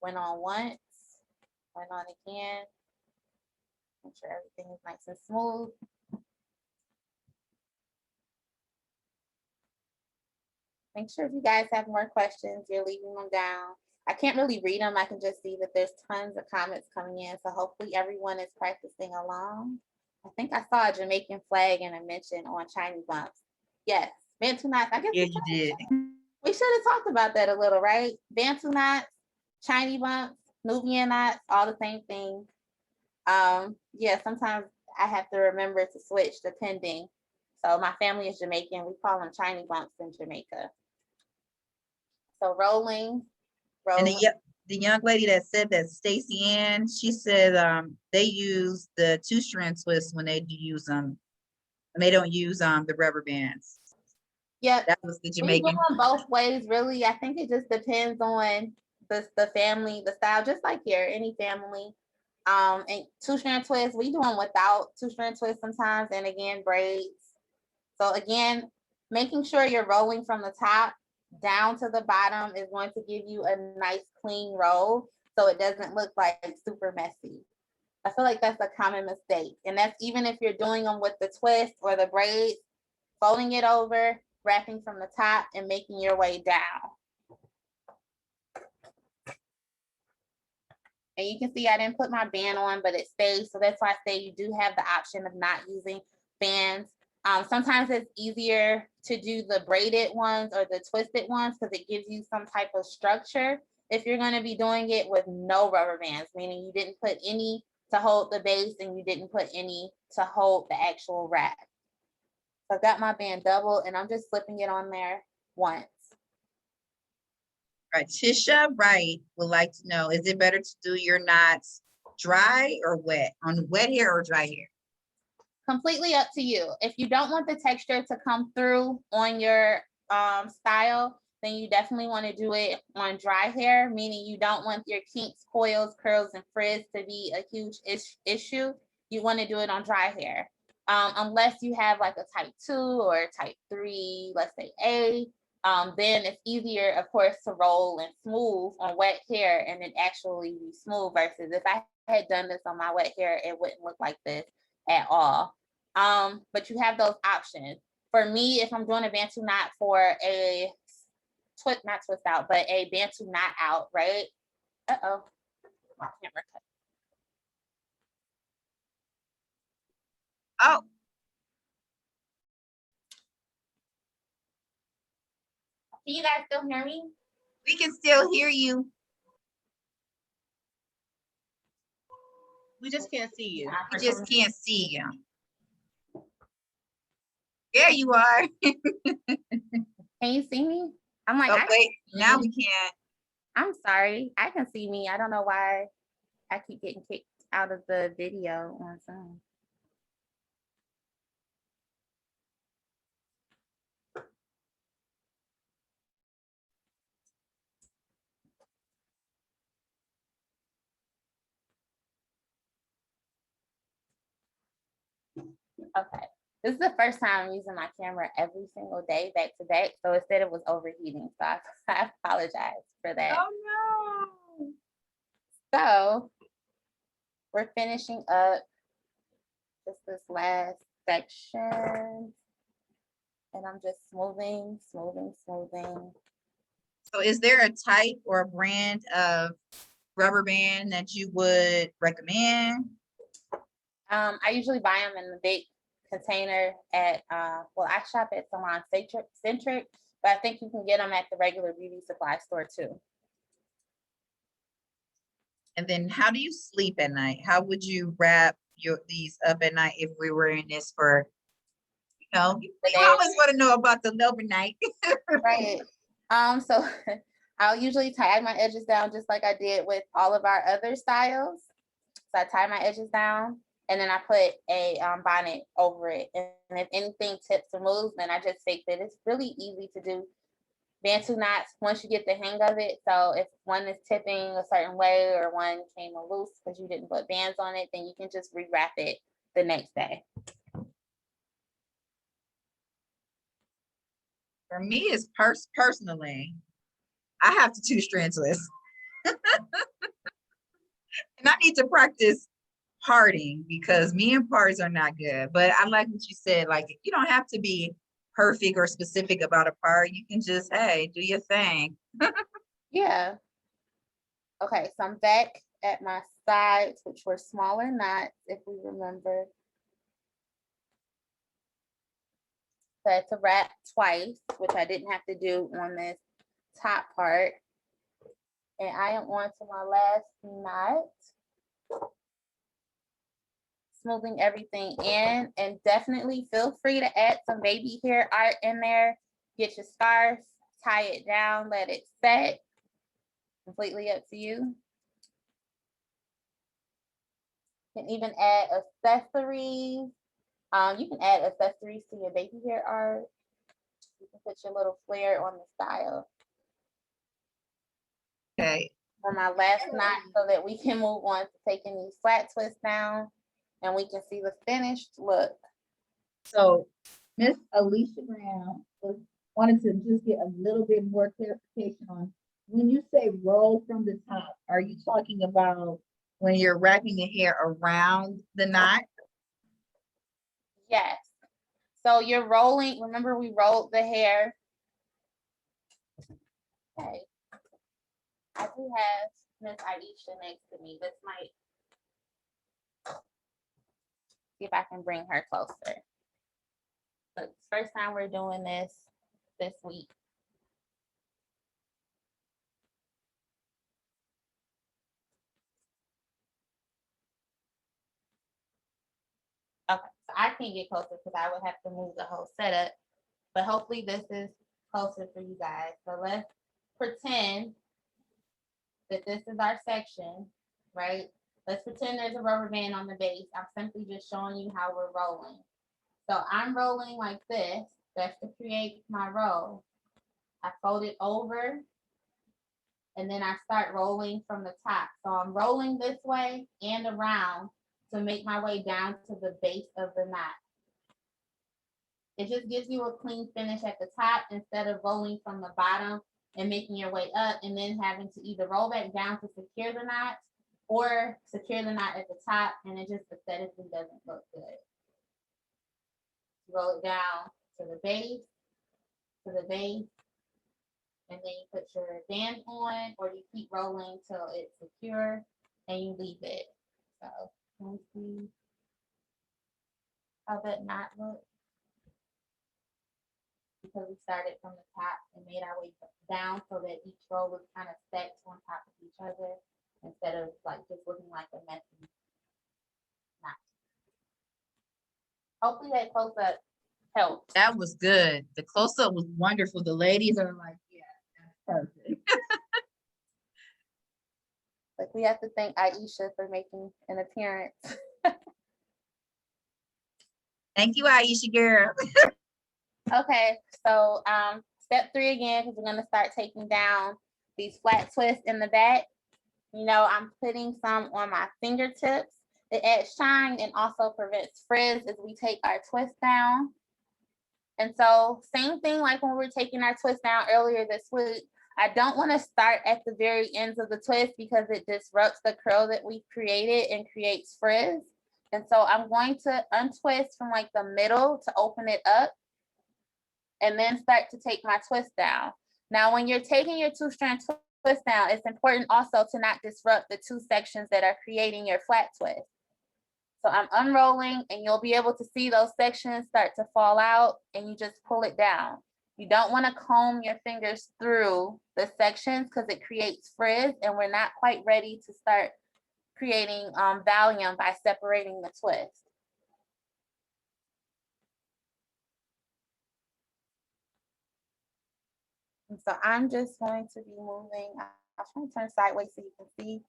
Speaker 5: Went on once, Going on again. Make sure everything is nice and smooth. Make sure if you guys have more questions, you're leaving them down. I can't really read them. I can just see that there's tons of comments coming in. So hopefully everyone is practicing along. I think I saw a Jamaican flag and a mention on Chinese bumps. Yes, Bantu knots. I guess
Speaker 6: Yeah, you did.
Speaker 5: we should have talked about that a little, right? Bantu knots, Chinese bumps, Nubian knots, all the same thing. Yeah, sometimes I have to remember to switch depending. So my family is Jamaican. We call them Chinese bumps in Jamaica. So rolling,
Speaker 6: And
Speaker 5: rolling.
Speaker 6: the young lady that said that, Stacy Ann, she said they use the 2-strand twist when they do use them. And they don't use the rubber bands.
Speaker 5: Yep.
Speaker 6: That was the
Speaker 5: We go
Speaker 6: Jamaican.
Speaker 5: on both ways, really. I think it just depends on the family, the style, just like here, any family. And 2-strand twists, we do them without 2-strand twists sometimes, and again, braids. So again, making sure you're rolling from the top down to the bottom is going to give you a nice clean roll so it doesn't look like super messy. I feel like that's a common mistake. And that's even if you're doing them with the twist or the braids, folding it over, wrapping from the top and making your way down. And you can see I didn't put my band on, but it stays. So that's why I say you do have the option of not using bands. Sometimes it's easier to do the braided ones or the twisted ones because it gives you some type of structure if you're going to be doing it with no rubber bands, meaning you didn't put any to hold the base and you didn't put any to hold the actual wrap. So I've got my band double and I'm just slipping it on there once.
Speaker 6: Right, Tisha Wright would like to know, is it better to do your knots dry or wet? On wet hair or dry hair?
Speaker 5: Completely up to you. If you don't want the texture to come through on your style, then you definitely want to do it on dry hair, meaning you don't want your kinks, coils, curls, and frizz to be a huge issue. You want to do it on dry hair. Unless you have like a type 2 or a type 3, let's say A, then it's easier, of course, to roll and smooth on wet hair and it actually be smooth versus if I had done this on my wet hair, it wouldn't look like this at all. But you have those options. For me, if I'm doing a Bantu knot for a not twist out, but a Bantu knot out, right? Uh-oh, my camera cut.
Speaker 6: Oh,
Speaker 5: Can you guys still hear me?
Speaker 6: we can still hear you.
Speaker 4: We just can't see you.
Speaker 6: We just can't see you. There you are.
Speaker 5: Can you see me? I'm like,
Speaker 6: Oh,
Speaker 5: I
Speaker 6: wait, now we can't.
Speaker 5: I'm sorry. I can see me. I don't know why I keep getting kicked out of the video on Zoom. Okay. This is the first time I'm using my camera every single day, back to back. So it said it was overheating. So I apologize for that.
Speaker 6: Oh no.
Speaker 5: So we're finishing up just this last section. And I'm just smoothing.
Speaker 6: So is there a type or a brand of rubber band that you would recommend?
Speaker 5: I usually buy them in the big container at, well, I shop at Salon Centric, but I think you can get them at the regular beauty supply store too.
Speaker 6: And then how do you sleep at night? How would you wrap these up at night if we were in this for, you always want to know about the overnight.
Speaker 5: Right. So I'll usually tag my edges down just like I did with all of our other styles. So I tie my edges down and then I put a bonnet over it. And if anything tips or moves, then I just fix it. It's really easy to do Bantu knots once you get the hang of it. So if one is tipping a certain way or one came loose because you didn't put bands on it, then you can just rewrap it the next day.
Speaker 6: For me, it's personally, I have to 2-strand twist. And I need to practice parting because me and parts are not good. But I like what you said. Like, you don't have to be perfect or specific about a part. You can just, hey, do your thing.
Speaker 5: Yeah. Okay, so I'm back at my sides, which were smaller knots, if we remember. So I had to wrap twice, which I didn't have to do on this top part. And I am on to my last knot. Smoothing everything in, and definitely feel free to add some baby hair art in there. Get your scarf, tie it down, let it set. Completely up to you. You can even add accessories. You can add accessories to your baby hair art. You can put your little flair on the style.
Speaker 6: Okay.
Speaker 5: For my last knot, so that we can move on to taking these flat twists down and we can see the finished look.
Speaker 6: So Miss Alicia Brown wanted to just get a little bit more clarification on when you say roll from the top, are you talking about when you're wrapping your hair around the knot?
Speaker 5: Yes. So you're rolling. Remember, we rolled the hair. Okay. I do have Miss Aisha next to me. This might see if I can bring her closer. Look, first time we're doing this week. Okay, so I can't get closer because I would have to move the whole setup, but hopefully this is closer for you guys. So let's pretend that this is our section, right? Let's pretend there's a rubber band on the base. I'm simply just showing you how we're rolling. So I'm rolling like this. That's to create my roll. I fold it over and then I start rolling from the top. So I'm rolling this way and around to make my way down to the base of the knot. It just gives you a clean finish at the top instead of rolling from the bottom and making your way up and then having to either roll back down to secure the knot or secure the knot at the top, and it just aesthetically doesn't look good. Roll it down to the base, and then you put your band on, or you keep rolling till it's secure and you leave it. So let me see how that knot looks. Because we started from the top and made our way down so that each row was kind of stacked on top of each other instead of like just looking like a messy knot. Hopefully that close up helped.
Speaker 6: That was good. The close-up was wonderful. The ladies are like, yeah, that's perfect.
Speaker 5: Like, we have to thank Aisha for making an appearance.
Speaker 6: Thank you, Aisha girl.
Speaker 5: Okay, so step 3 again, because we're gonna start taking down these flat twists in the back. You know, I'm putting some on my fingertips. It adds shine and also prevents frizz as we take our twist down. And so same thing like when we were taking our twist down earlier this week, I don't want to start at the very ends of the twist because it disrupts the curl that we created and creates frizz. And so I'm going to untwist from like the middle to open it up and then start to take my twist down. Now, when you're taking your 2-strand twist down, it's important also to not disrupt the 2 sections that are creating your flat twist. So I'm unrolling and you'll be able to see those sections start to fall out and you just pull it down. You don't want to comb your fingers through the sections because it creates frizz and we're not quite ready to start creating volume by separating the twist. And so I'm just going to be moving. I'll try to turn sideways so you can see.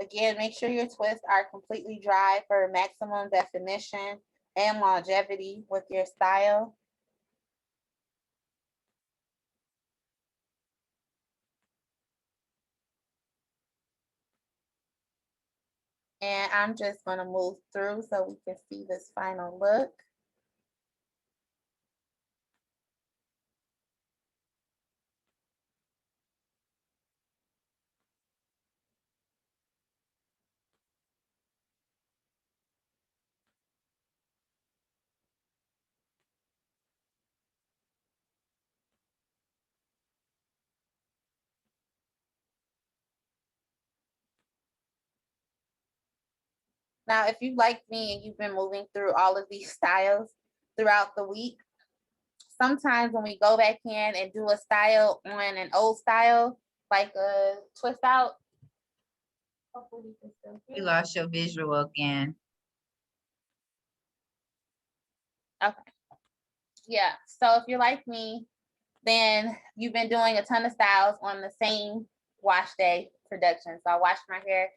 Speaker 5: Again, make sure your twists are completely dry for maximum definition and longevity with your style. And I'm just gonna move through so we can see this final look. Now, if you like me and you've been moving through all of these styles throughout the week, sometimes when we go back in and do a style on an old style, like a twist out, hopefully you can still
Speaker 6: You
Speaker 5: hear.
Speaker 6: lost your visual again.
Speaker 5: Okay. Yeah. So if you're like me, then you've been doing a ton of styles on the same wash day production. So I washed my hair.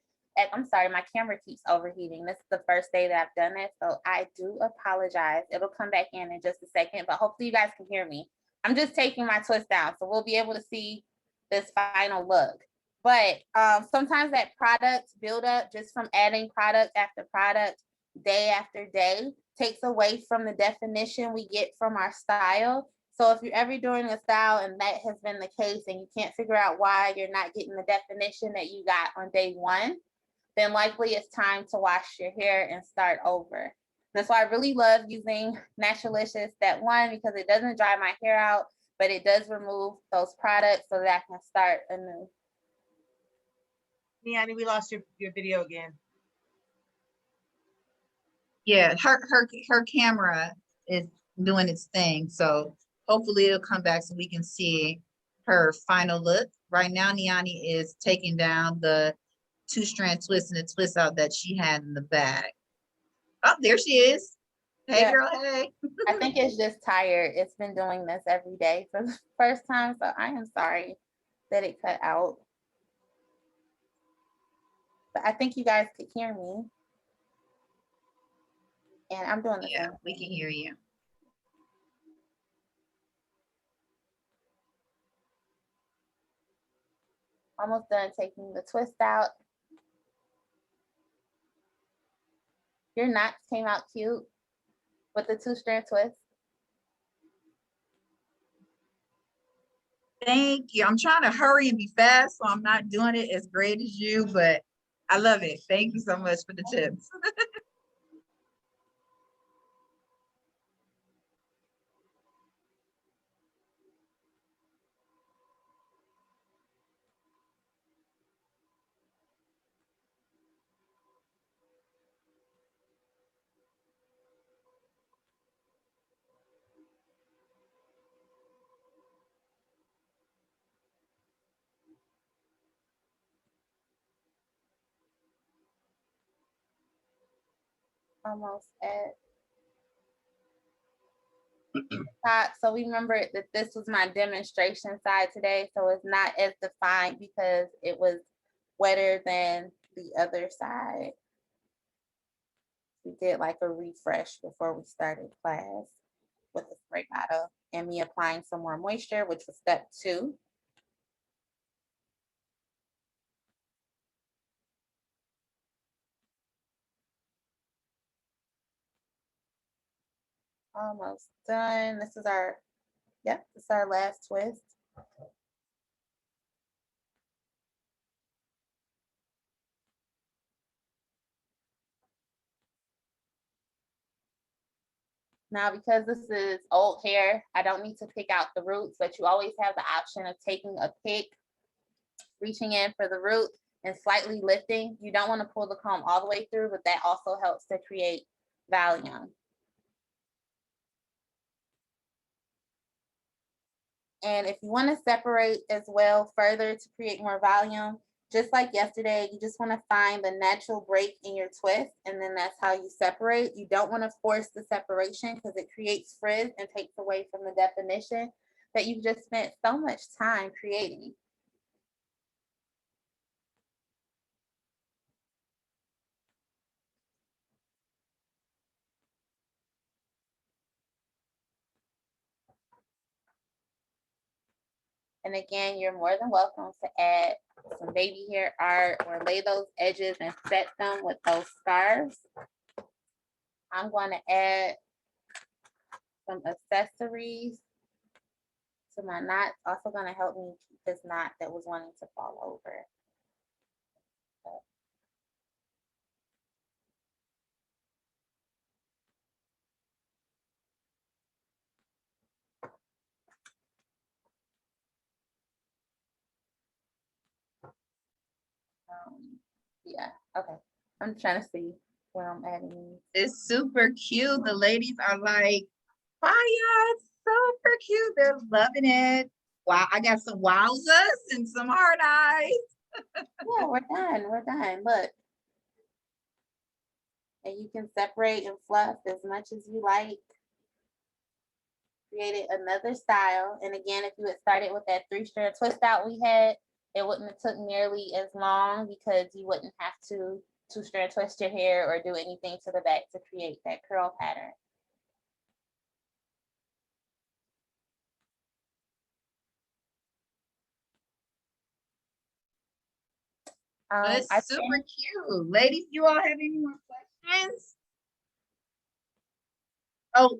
Speaker 5: I'm sorry, my camera keeps overheating. This is the first day that I've done it. So I do apologize. It'll come back in just a second, but hopefully you guys can hear me. I'm just taking my twist down. So we'll be able to see this final look. But sometimes that product buildup just from adding product after product, day after day, takes away from the definition we get from our style. So if you're ever doing a style and that has been the case and you can't figure out why you're not getting the definition that you got on day one, then likely it's time to wash your hair and start over. That's why I really love using Naturalicious Step 1 because it doesn't dry my hair out, but it does remove those products so that I can start anew.
Speaker 4: Niani, we lost your video again.
Speaker 6: Yeah, her camera is doing its thing, so hopefully it'll come back so we can see her final look. Right now, Niani is taking down the 2-strand twist and the twist out that she had in the bag. Oh, there she is. Hey,
Speaker 5: Yeah.
Speaker 6: girl, hey.
Speaker 5: I think it's just tired. It's been doing this every day for the first time, so I am sorry that it cut out. But I think you guys could hear me. And I'm doing the
Speaker 6: Yeah,
Speaker 5: same.
Speaker 6: we can hear you.
Speaker 5: Almost done taking the twist out. Your knots came out cute with the 2-strand twist.
Speaker 6: Thank you. I'm trying to hurry and be fast, so I'm not doing it as great as you, but I love it. Thank you so much for the tips.
Speaker 5: Almost at top. So remember that this was my demonstration side today. So it's not as defined because it was wetter than the other side. We did like a refresh before we started class with the spray bottle and me applying some more moisture, which was step 2. Almost done. This is our, yep, this is our last twist. Now, because this is old hair, I don't need to pick out the roots, but you always have the option of taking a pick, reaching in for the root and slightly lifting. You don't want to pull the comb all the way through, but that also helps to create volume. And if you want to separate as well further to create more volume, just like yesterday, you just want to find the natural break in your twist, and then that's how you separate. You don't want to force the separation because it creates frizz and takes away from the definition that you've just spent so much time creating. And again, you're more than welcome to add some baby hair art or lay those edges and set them with those scarves. I'm going to add some accessories to my knot. Also going to help me keep this knot that was wanting to fall over. Yeah, okay. I'm trying to see where I'm adding these.
Speaker 6: It's super cute. The ladies are like, fire, it's super cute. They're loving it. Wow, I got some wowzers and some hard eyes.
Speaker 5: Yeah, we're done. We're done. Look. And you can separate and fluff as much as you like. Created another style. And again, if you had started with that 3-strand twist out we had, it wouldn't have took nearly as long because you wouldn't have to 2-strand twist your hair or do anything to the back to create that curl pattern.
Speaker 6: It's super cute. Ladies, you all have any more questions? Oh,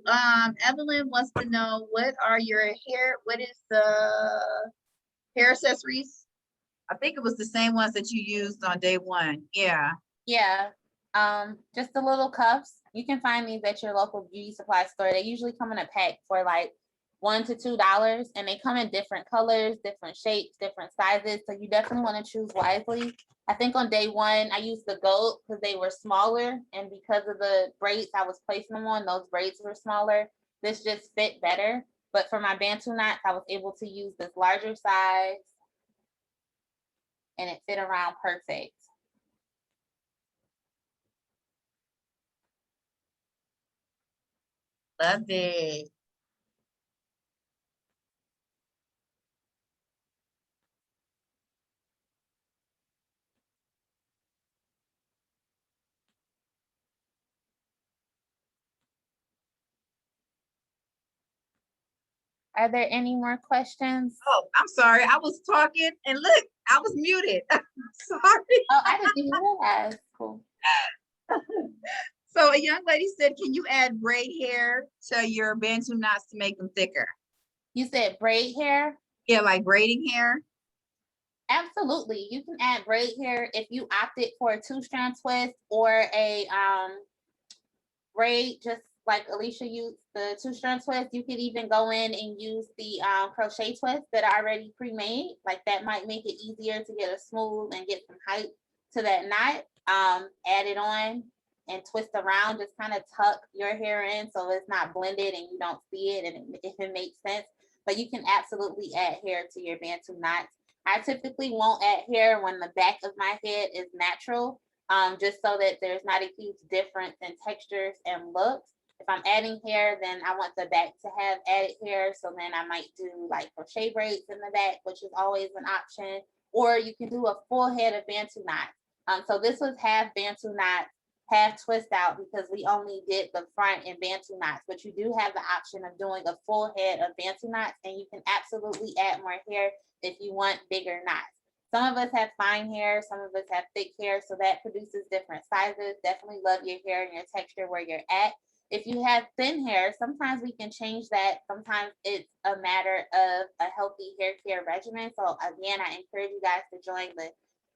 Speaker 6: Evelyn wants to know, what is the hair accessories? I think it was the same ones that you used on day one. Yeah.
Speaker 5: Yeah, just the little cuffs. You can find these at your local beauty supply store. They usually come in a pack for like $1 to $2, and they come in different colors, different shapes, different sizes. So you definitely want to choose wisely. I think on day one, I used the gold because they were smaller, and because of the braids I was placing them on, those braids were smaller. This just fit better. But for my Bantu knots, I was able to use this larger size, and it fit around perfect.
Speaker 6: Love it.
Speaker 5: Are there any more questions?
Speaker 6: Oh, I'm sorry. I was talking and look, I was muted. Sorry.
Speaker 5: Oh, I didn't even realize. Cool.
Speaker 6: So a young lady said, can you add braid hair to your Bantu knots to make them thicker?
Speaker 5: You said braid hair?
Speaker 6: Yeah, like braiding hair.
Speaker 5: Absolutely. You can add braid hair if you opted for a 2-strand twist or a braid, just like Alicia used the 2-strand twist. You could even go in and use the crochet twist that are already pre-made. Like that might make it easier to get a smooth and get some height to that knot. Add it on and twist around, just kind of tuck your hair in so it's not blended and you don't see it, and if it makes sense. But you can absolutely add hair to your Bantu knots. I typically won't add hair when the back of my head is natural, just so that there's not a huge difference in textures and looks. If I'm adding hair, then I want the back to have added hair. So then I might do like crochet braids in the back, which is always an option. Or you can do a full head of Bantu knots. So this was half Bantu knots, half twist out, because we only did the front in Bantu knots. But you do have the option of doing a full head of Bantu knots, and you can absolutely add more hair if you want bigger knots. Some of us have fine hair, some of us have thick hair, so that produces different sizes. Definitely love your hair and your texture where you're at. If you have thin hair, sometimes we can change that. Sometimes it's a matter of a healthy hair care regimen. So again, I encourage you guys to join the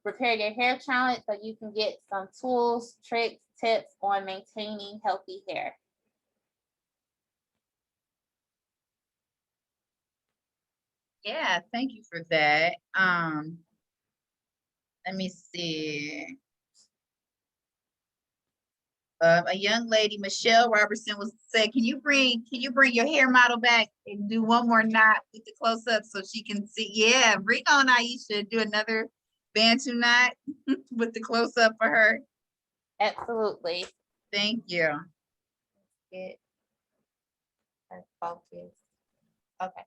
Speaker 5: Repair Your Hair Challenge so you can get some tools, tricks, tips on maintaining healthy hair.
Speaker 6: Yeah, thank you for that. Let me see. A young lady, Michelle Robertson, was said, can you bring your hair model back and do one more knot with the close up so she can see? Yeah, bring on Aisha, do another Bantu knot with the close up for her.
Speaker 5: Absolutely.
Speaker 6: Thank you.
Speaker 5: Get her focused. Okay.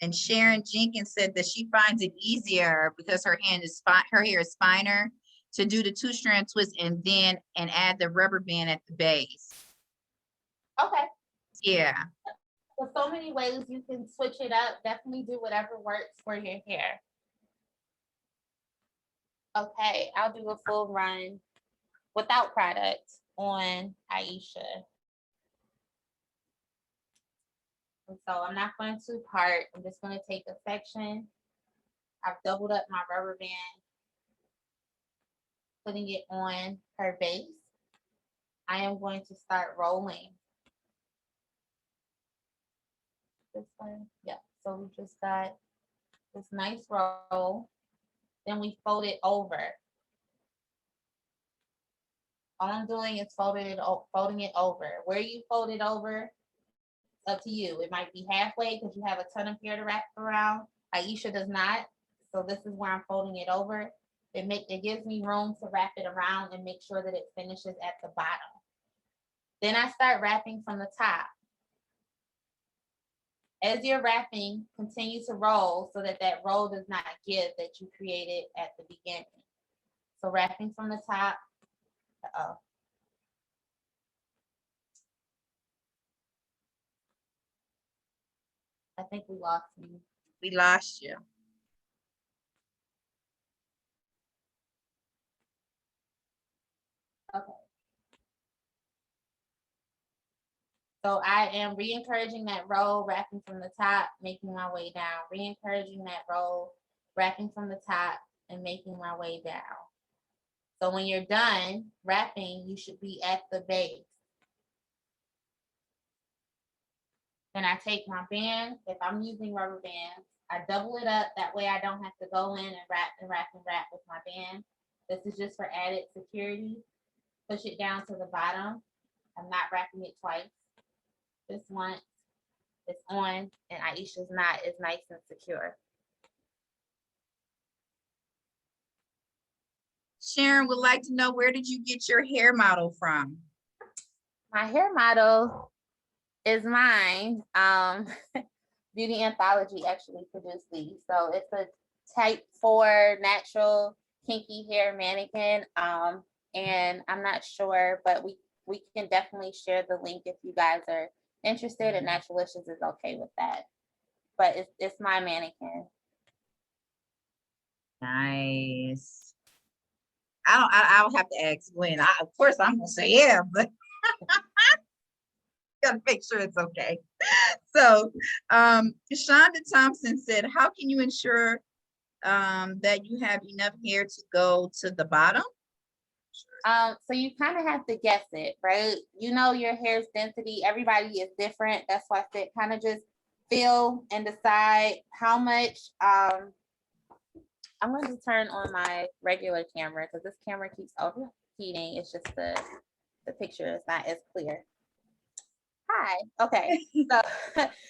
Speaker 6: And Sharon Jenkins said that she finds it easier because her hair is finer to do the 2-strand twist and add the rubber band at the base.
Speaker 5: Okay.
Speaker 6: Yeah.
Speaker 5: There's so many ways you can switch it up. Definitely do whatever works for your hair. Okay, I'll do a full run without product on Aisha. And so I'm not going to part. I'm just going to take a section. I've doubled up my rubber band, putting it on her base. I am going to start rolling. This one, yeah. So we just got this nice roll. Then we fold it over. All I'm doing is folding it over. Where you fold it over, up to you. It might be halfway because you have a ton of hair to wrap around. Aisha does not. So this is where I'm folding it over. It gives me room to wrap it around and make sure that it finishes at the bottom. Then I start wrapping from the top. As you're wrapping, continue to roll so that that roll does not give that you created at the beginning. So wrapping from the top. Uh-oh. I think we lost me.
Speaker 6: We lost you.
Speaker 5: Okay. So I am re-encouraging that roll, wrapping from the top, making my way down. Re-encouraging that roll, wrapping from the top, and making my way down. So when you're done wrapping, you should be at the base. Then I take my band. If I'm using rubber bands, I double it up. That way I don't have to go in and wrap and wrap and wrap with my band. This is just for added security. Push it down to the bottom. I'm not wrapping it twice. This one is on, and Aisha's knot is nice and secure.
Speaker 6: Sharon would like to know, where did you get your hair model from?
Speaker 5: My hair model is mine. Beauty Anthology actually produced these. So it's a type 4 natural kinky hair mannequin. And I'm not sure, but we can definitely share the link if you guys are interested, and Naturalicious is okay with that. But it's my mannequin.
Speaker 6: Nice. I'll have to ask Gwen. Of course I'm gonna say yeah, but gotta make sure it's okay. So Shonda Thompson said, how can you ensure that you have enough hair to go to the bottom?
Speaker 5: So you kind of have to guess it, right? You know your hair's density. Everybody is different. That's why I said kind of just feel and decide how much. I'm going to turn on my regular camera because this camera keeps overheating. It's just the picture is not as clear. Hi. Okay. So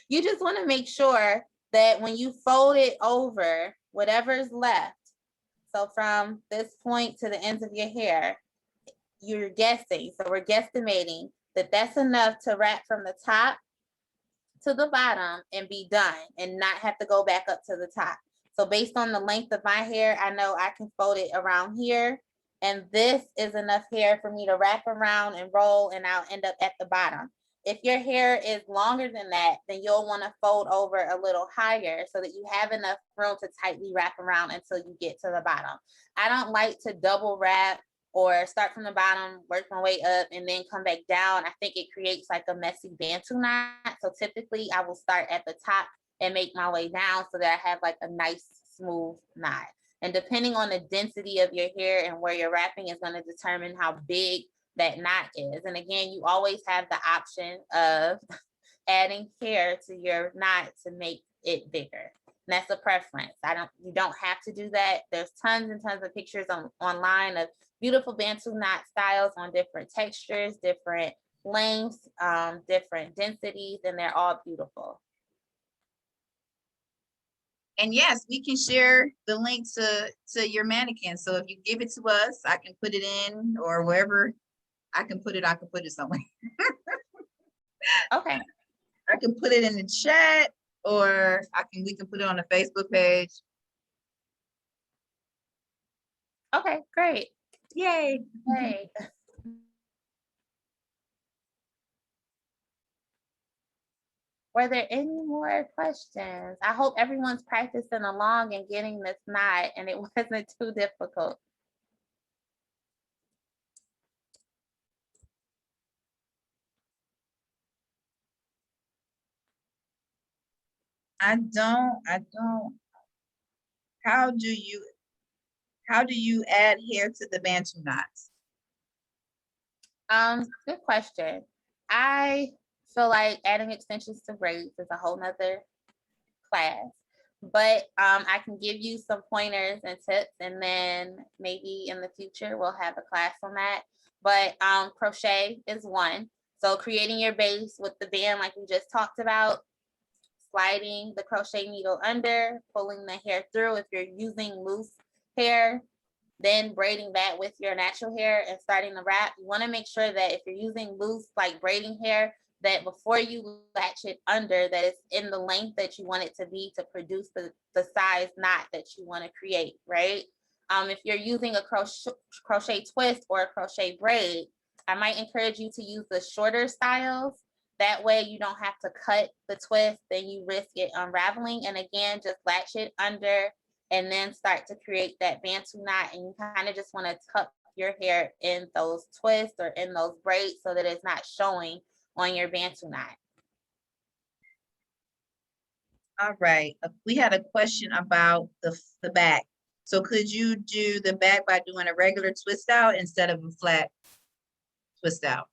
Speaker 5: you just want to make sure that when you fold it over, whatever's left, so from this point to the ends of your hair, you're guessing. So we're guesstimating that that's enough to wrap from the top to the bottom and be done and not have to go back up to the top. So based on the length of my hair, I know I can fold it around here. And this is enough hair for me to wrap around and roll, and I'll end up at the bottom. If your hair is longer than that, then you'll want to fold over a little higher so that you have enough room to tightly wrap around until you get to the bottom. I don't like to double wrap or start from the bottom, work my way up, and then come back down. I think it creates like a messy Bantu knot. So typically I will start at the top and make my way down so that I have like a nice smooth knot. And depending on the density of your hair and where you're wrapping is going to determine how big that knot is. And again, you always have the option of adding hair to your knot to make it bigger. And that's a preference. You don't have to do that. There's tons and tons of pictures online of beautiful Bantu knot styles on different textures, different lengths, different densities, and they're all beautiful.
Speaker 6: And yes, we can share the link to your mannequin. So if you give it to us, I can put it in, or wherever I can put it somewhere.
Speaker 5: Okay.
Speaker 6: I can put it in the chat, or we can put it on the Facebook page.
Speaker 5: Okay, great.
Speaker 6: Yay.
Speaker 5: Hey. Were there any more questions? I hope everyone's practicing along and getting this knot and it wasn't too difficult.
Speaker 6: I don't, how do you add hair to the Bantu knots?
Speaker 5: Good question. I feel like adding extensions to braids is a whole nother class, but I can give you some pointers and tips, and then maybe in the future we'll have a class on that. But crochet is one. So creating your base with the band like we just talked about, sliding the crochet needle under, pulling the hair through if you're using loose hair, then braiding that with your natural hair and starting the wrap. You want to make sure that if you're using loose like braiding hair, that before you latch it under, that it's in the length that you want it to be to produce the size knot that you want to create, right? If you're using a crochet twist or a crochet braid, I might encourage you to use the shorter styles. That way you don't have to cut the twist, then you risk it unraveling. And again, just latch it under and then start to create that Bantu knot. And you kind of just want to tuck your hair in those twists or in those braids so that it's not showing on your Bantu knot.
Speaker 6: All right, we had a question about the back. So could you do the back by doing a regular twist out instead of a flat twist out?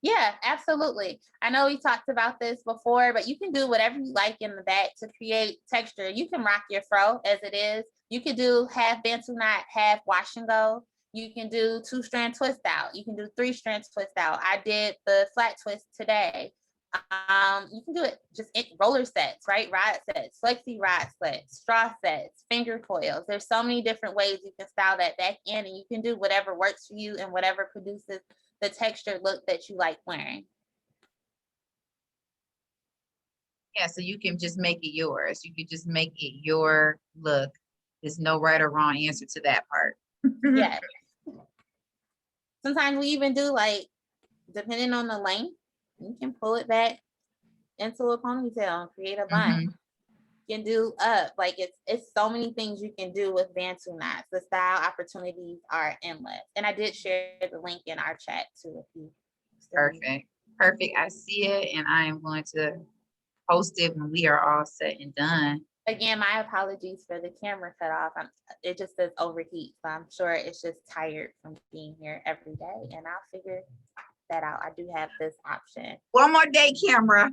Speaker 5: Yeah, absolutely. I know we talked about this before, but you can do whatever you like in the back to create texture. You can rock your fro as it is. You could do half Bantu knot, half wash and go. You can do 2-strand twist out. You can do 3-strand twist out. I did the flat twist today. You can do it just in roller sets, right? Rod sets, flexi rod sets, straw sets, finger coils. There's so many different ways you can style that back in, and you can do whatever works for you and whatever produces the textured look that you like wearing.
Speaker 6: Yeah, so you can just make it yours. You could just make it your look. There's no right or wrong answer to that part.
Speaker 5: Yeah. Sometimes we even do, like, depending on the length, you can pull it back into a ponytail and create a bun. You can do up, like it's so many things you can do with Bantu knots. The style opportunities are endless. And I did share the link in our chat too if you still need it.
Speaker 6: Perfect. I see it, and I am going to post it when we are all set and done.
Speaker 5: Again, my apologies for the camera cut off. It just says overheat, so I'm sure it's just tired from being here every day, and I'll figure that out. I do have this option.
Speaker 6: One more day, camera.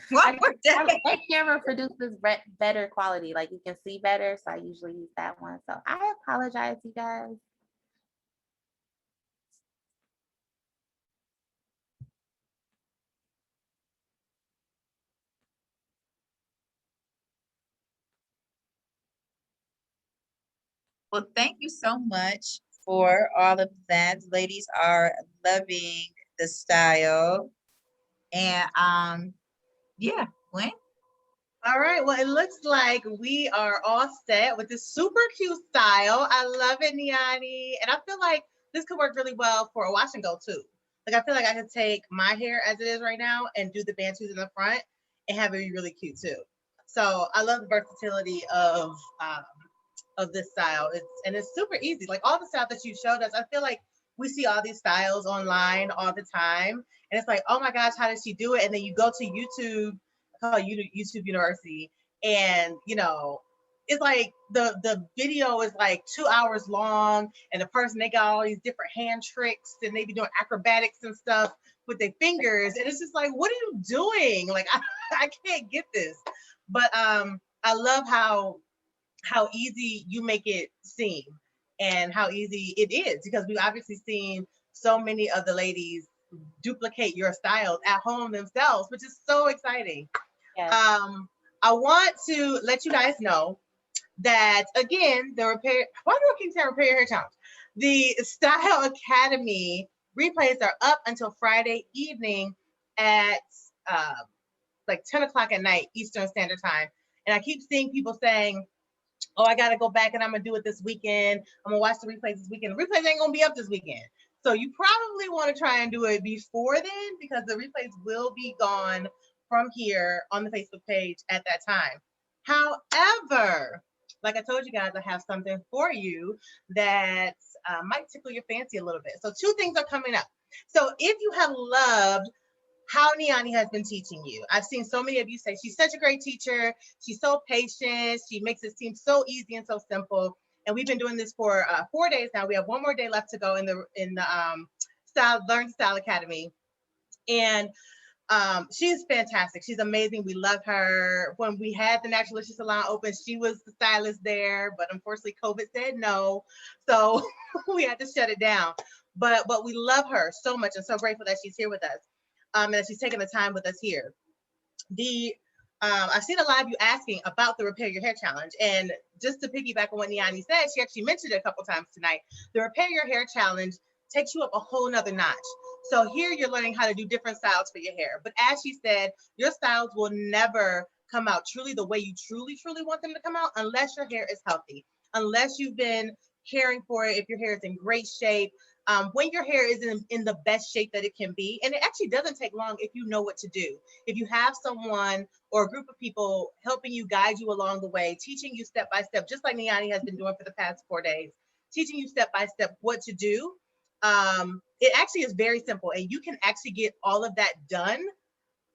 Speaker 6: One more day.
Speaker 5: That camera produces better quality, like you can see better, so I usually use that one. So I apologize, you guys.
Speaker 6: Well, thank you so much for all of that. Ladies are loving the style. And yeah, Gwen.
Speaker 4: All right, well, it looks like we are all set with this super cute style. I love it, Niani. And I feel like this could work really well for a wash and go too. Like, I feel like I could take my hair as it is right now and do the bantus in the front and have it be really cute too. So I love the versatility of this style. It's super easy. Like all the stuff that you showed us, I feel like we see all these styles online all the time. And it's like, oh my gosh, how did she do it? And then you go to YouTube, call YouTube University, and it's like the video is like 2 hours long, and the person, they got all these different hand tricks, and they be doing acrobatics and stuff with their fingers, and it's just like, what are you doing? Like, I can't get this. But I love how easy you make it seem and how easy it is, because we've obviously seen so many of the ladies duplicate your styles at home themselves, which is so exciting.
Speaker 5: Yes.
Speaker 4: I want to let you guys know that, again, why do I keep saying repair your hair challenge? The Style Academy replays are up until Friday evening at like 10 o'clock at night Eastern Standard Time. And I keep seeing people saying, oh, I got to go back and I'm going to do it this weekend. I'm going to watch the replays this weekend. The replays ain't going to be up this weekend. So you probably want to try and do it before then, because the replays will be gone from here on the Facebook page at that time. However, like I told you guys, I have something for you that might tickle your fancy a little bit. So two things are coming up. So if you have loved how Niani has been teaching you, I've seen so many of you say she's such a great teacher. She's so patient. She makes it seem so easy and so simple. And we've been doing this for 4 days now. We have one more day left to go in the Learn Style Academy. And she's fantastic. She's amazing. We love her. When we had the Naturalicious salon open, she was the stylist there, but unfortunately COVID said no. So we had to shut it down. But we love her so much and so grateful that she's here with us. And that she's taking the time with us here. I've seen a lot of you asking about the Repair Your Hair Challenge. And just to piggyback on what Niani said, she actually mentioned it a couple times tonight. The Repair Your Hair Challenge takes you up a whole nother notch. So here you're learning how to do different styles for your hair. But as she said, your styles will never come out truly the way you truly want them to come out unless your hair is healthy, unless you've been caring for it, if your hair is in great shape, when your hair is in the best shape that it can be. And it actually doesn't take long if you know what to do. If you have someone or a group of people helping you, guide you along the way, teaching you step by step, just like Niani has been doing for the past 4 days, teaching you step by step what to do. It actually is very simple, and you can actually get all of that done,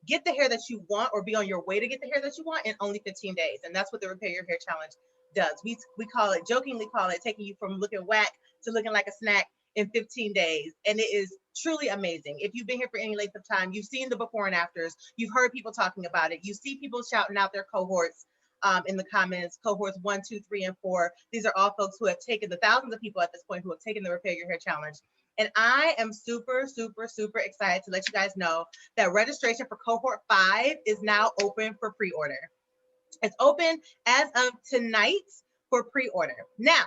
Speaker 4: get the hair that you want, or be on your way to get the hair that you want in only 15 days. And that's what the Repair Your Hair Challenge does. We jokingly call it taking you from looking whack to looking like a snack in 15 days. And it is truly amazing. If you've been here for any length of time, you've seen the before and afters, you've heard people talking about it, you see people shouting out their cohorts in the comments, cohorts 1, 2, 3, and 4. These are all folks who have taken, the thousands of people at this point who have taken the Repair Your Hair Challenge. And I am super excited to let you guys know that registration for cohort 5 is now open for pre-order. It's open as of tonight for pre-order. Now,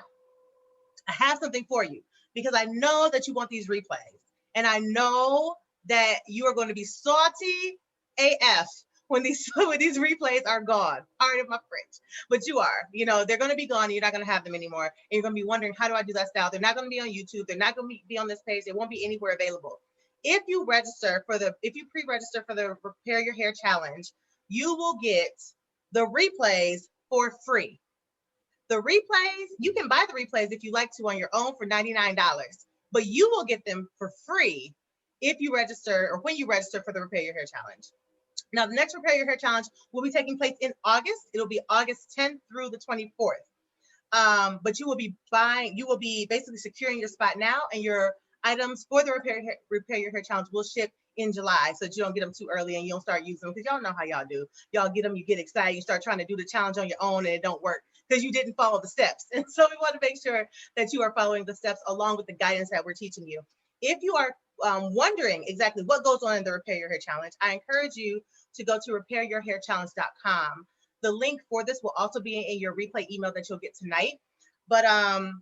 Speaker 4: I have something for you because I know that you want these replays, and I know that you are going to be salty AF when these replays are gone. Pardon my French, but you are. You know, they're going to be gone. And you're not going to have them anymore. And you're going to be wondering, how do I do that style? They're not going to be on YouTube. They're not going to be on this page. They won't be anywhere available. If you pre-register for the Repair Your Hair Challenge, you will get the replays for free. The replays, you can buy the replays if you like to on your own for $99, but you will get them for free if you register, or when you register for the Repair Your Hair Challenge. Now, the next Repair Your Hair Challenge will be taking place in August. It'll be August 10th through the 24th. But you will be basically securing your spot now, and your items for the Repair Your Hair Challenge will ship in July, so that you don't get them too early and you don't start using them, because y'all know how y'all do. Y'all get them, you get excited, you start trying to do the challenge on your own, and it don't work because you didn't follow the steps. And so we want to make sure that you are following the steps along with the guidance that we're teaching you. If you are wondering exactly what goes on in the Repair Your Hair Challenge, I encourage you to go to repairyourhairchallenge.com. The link for this will also be in your replay email that you'll get tonight. But I'm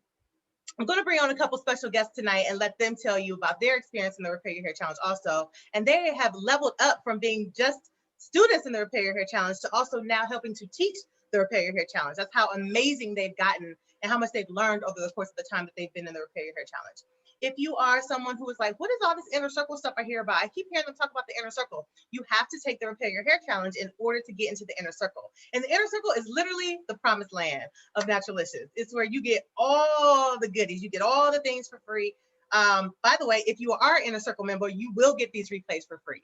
Speaker 4: going to bring on a couple special guests tonight and let them tell you about their experience in the Repair Your Hair Challenge also. And they have leveled up from being just students in the Repair Your Hair Challenge to also now helping to teach the Repair Your Hair Challenge. That's how amazing they've gotten and how much they've learned over the course of the time that they've been in the Repair Your Hair Challenge. If you are someone who is like, what is all this inner circle stuff I hear about? I keep hearing them talk about the inner circle. You have to take the Repair Your Hair Challenge in order to get into the inner circle. And the inner circle is literally the promised land of Naturalicious. It's where you get all the goodies. You get all the things for free. By the way, if you are an inner circle member, you will get these replays for free.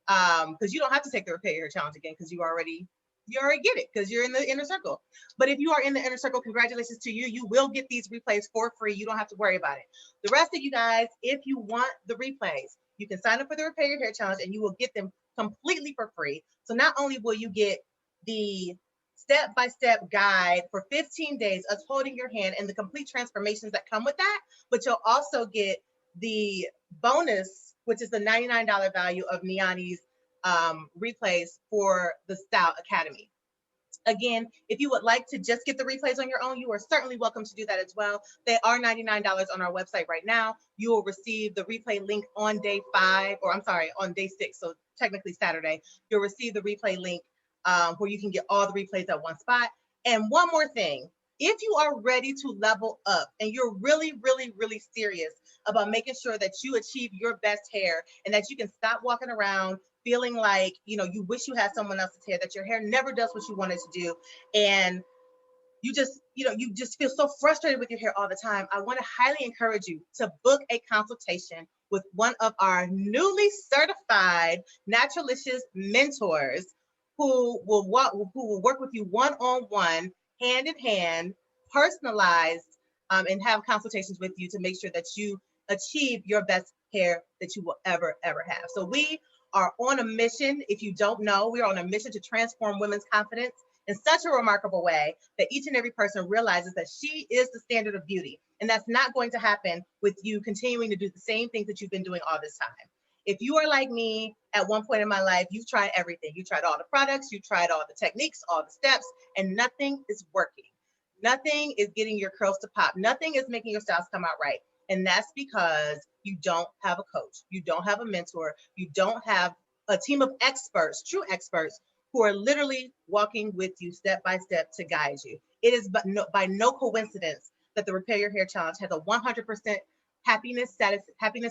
Speaker 4: Because you don't have to take the Repair Your Hair Challenge again, because you already get it because you're in the inner circle. But if you are in the inner circle, congratulations to you. You will get these replays for free. You don't have to worry about it. The rest of you guys, if you want the replays, you can sign up for the Repair Your Hair Challenge and you will get them completely for free. So not only will you get the step-by-step guide for 15 days of holding your hand and the complete transformations that come with that, but you'll also get the bonus, which is the $99 value of Niani's replays for the Style Academy. Again, if you would like to just get the replays on your own, you are certainly welcome to do that as well. They are $99 on our website right now. You will receive the replay link on day 5, or I'm sorry, on day 6, so technically Saturday. You'll receive the replay link where you can get all the replays at one spot. And one more thing, if you are ready to level up and you're really serious about making sure that you achieve your best hair and that you can stop walking around feeling like, you wish you had someone else's hair, that your hair never does what you want it to do, and you just feel so frustrated with your hair all the time, I want to highly encourage you to book a consultation with one of our newly certified Naturalicious mentors who will work with you one-on-one, hand in hand, personalized, and have consultations with you to make sure that you achieve your best hair that you will ever have. So we are on a mission. If you don't know, we are on a mission to transform women's confidence in such a remarkable way that each and every person realizes that she is the standard of beauty. And that's not going to happen with you continuing to do the same things that you've been doing all this time. If you are like me, at one point in my life, you've tried everything. You tried all the products, you tried all the techniques, all the steps, and nothing is working. Nothing is getting your curls to pop. Nothing is making your styles come out right. And that's because you don't have a coach. You don't have a mentor. You don't have a team of experts, true experts, who are literally walking with you step by step to guide you. It is by no coincidence that the Repair Your Hair Challenge has a 100% happiness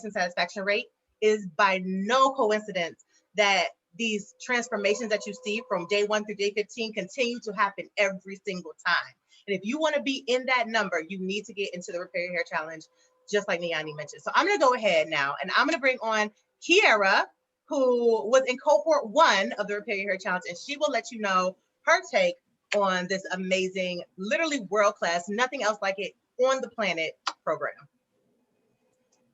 Speaker 4: and satisfaction rate. It is by no coincidence that these transformations that you see from day 1 through day 15 continue to happen every single time. And if you want to be in that number, you need to get into the Repair Your Hair Challenge, just like Niani mentioned. So I'm going to go ahead now, and I'm going to bring on Kiara, who was in cohort 1 of the Repair Your Hair Challenge, and she will let you know her take on this amazing, literally world-class, nothing else like it on the planet program.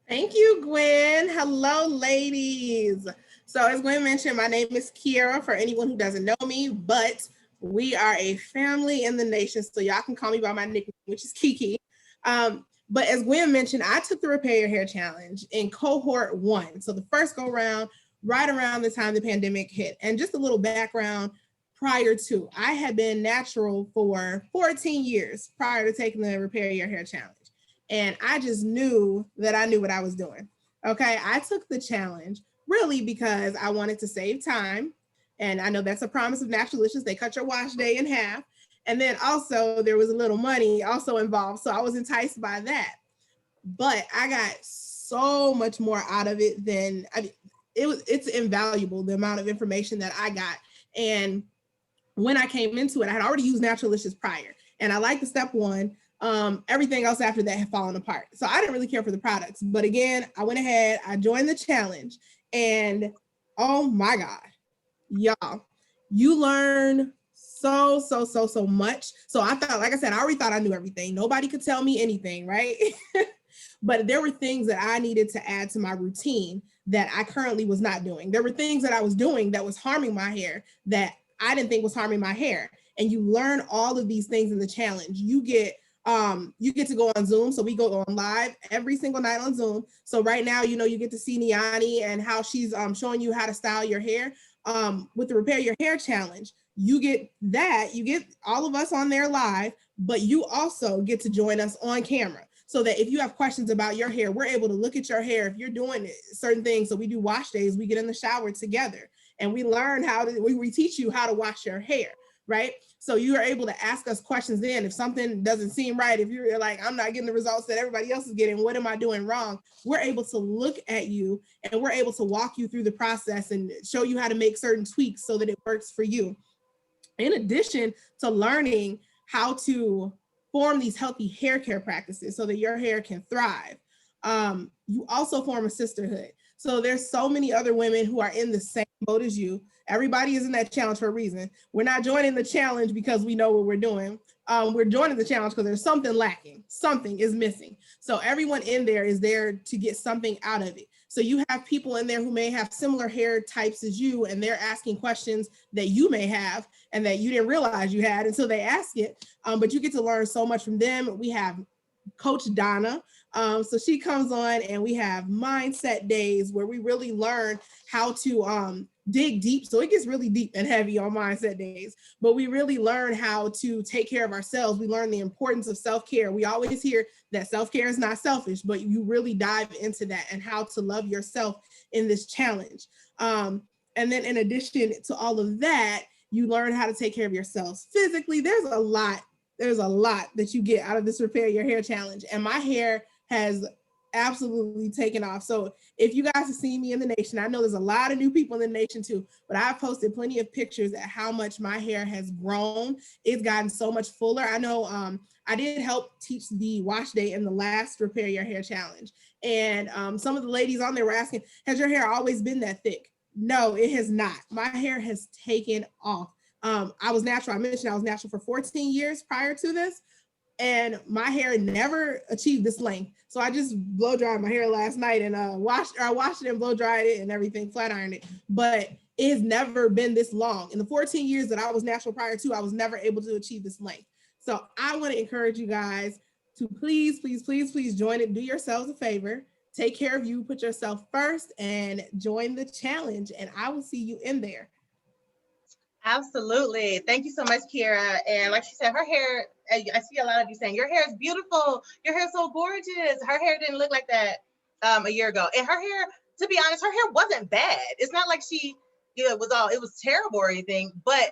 Speaker 7: Thank you, Gwen. Hello, ladies. So as Gwen mentioned, my name is Kiara for anyone who doesn't know me, but we are a family in the nation, so y'all can call me by my nickname, which is Kiki. But as Gwen mentioned, I took the Repair Your Hair Challenge in cohort 1. So the first go round, right around the time the pandemic hit. And just a little background prior to, I had been natural for 14 years prior to taking the Repair Your Hair Challenge. And I just knew that I knew what I was doing. Okay, I took the challenge really because I wanted to save time. And I know that's a promise of Naturalicious. They cut your wash day in half. And then also there was a little money also involved. So I was enticed by that. But I got so much more out of it than, it's invaluable, the amount of information that I got. And when I came into it, I had already used Naturalicious prior, and I liked the step 1. Everything else after that had fallen apart. So I didn't really care for the products. But again, I went ahead, I joined the challenge, and oh my God, y'all, you learn so much. So I thought, like I said, I already thought I knew everything. Nobody could tell me anything, right? But there were things that I needed to add to my routine that I currently was not doing. There were things that I was doing that was harming my hair that I didn't think was harming my hair. And you learn all of these things in the challenge. You get to go on Zoom. So we go on live every single night on Zoom. So right now, you get to see Niani and how she's showing you how to style your hair. With the Repair Your Hair Challenge, you get all of us on there live, but you also get to join us on camera. So that if you have questions about your hair, we're able to look at your hair. If you're doing certain things, so we do wash days, we get in the shower together and we learn we teach you how to wash your hair, right? So you are able to ask us questions then. If something doesn't seem right, if you're like, I'm not getting the results that everybody else is getting, what am I doing wrong? We're able to look at you and we're able to walk you through the process and show you how to make certain tweaks so that it works for you. In addition to learning how to form these healthy hair care practices so that your hair can thrive, you also form a sisterhood. So there's so many other women who are in the same boat as you. Everybody is in that challenge for a reason. We're not joining the challenge because we know what we're doing. We're joining the challenge because there's something lacking. Something is missing. So everyone in there is there to get something out of it. So you have people in there who may have similar hair types as you, and they're asking questions that you may have and that you didn't realize you had until they ask it. But you get to learn so much from them. We have Coach Donna. So she comes on and we have mindset days where we really learn how to dig deep. So it gets really deep and heavy on mindset days, but we really learn how to take care of ourselves. We learn the importance of self-care. We always hear that self-care is not selfish, but you really dive into that and how to love yourself in this challenge. And then in addition to all of that, you learn how to take care of yourselves physically. There's a lot that you get out of this Repair Your Hair Challenge. And my hair has absolutely taken off. So if you guys have seen me in the nation, I know there's a lot of new people in the nation too, but I've posted plenty of pictures at how much my hair has grown. It's gotten so much fuller. I know I did help teach the wash day in the last Repair Your Hair Challenge. And some of the ladies on there were asking, has your hair always been that thick? No, it has not. My hair has taken off. I was natural. I mentioned I was natural for 14 years prior to this, and my hair never achieved this length. So I just blow dried my hair last night and I washed it and blow dried it and everything, flat ironed it. But it has never been this long. In the 14 years that I was natural prior to, I was never able to achieve this length. So I want to encourage you guys to please, please, please, please join it. Do yourselves a favor. Take care of you, put yourself first, and join the challenge. And I will see you in there.
Speaker 4: Absolutely. Thank you so much, Kiera. And like she said, her hair, I see a lot of you saying, your hair is beautiful. Your hair is so gorgeous. Her hair didn't look like that a year ago. And her hair, to be honest, her hair wasn't bad. It's not like it was terrible or anything. But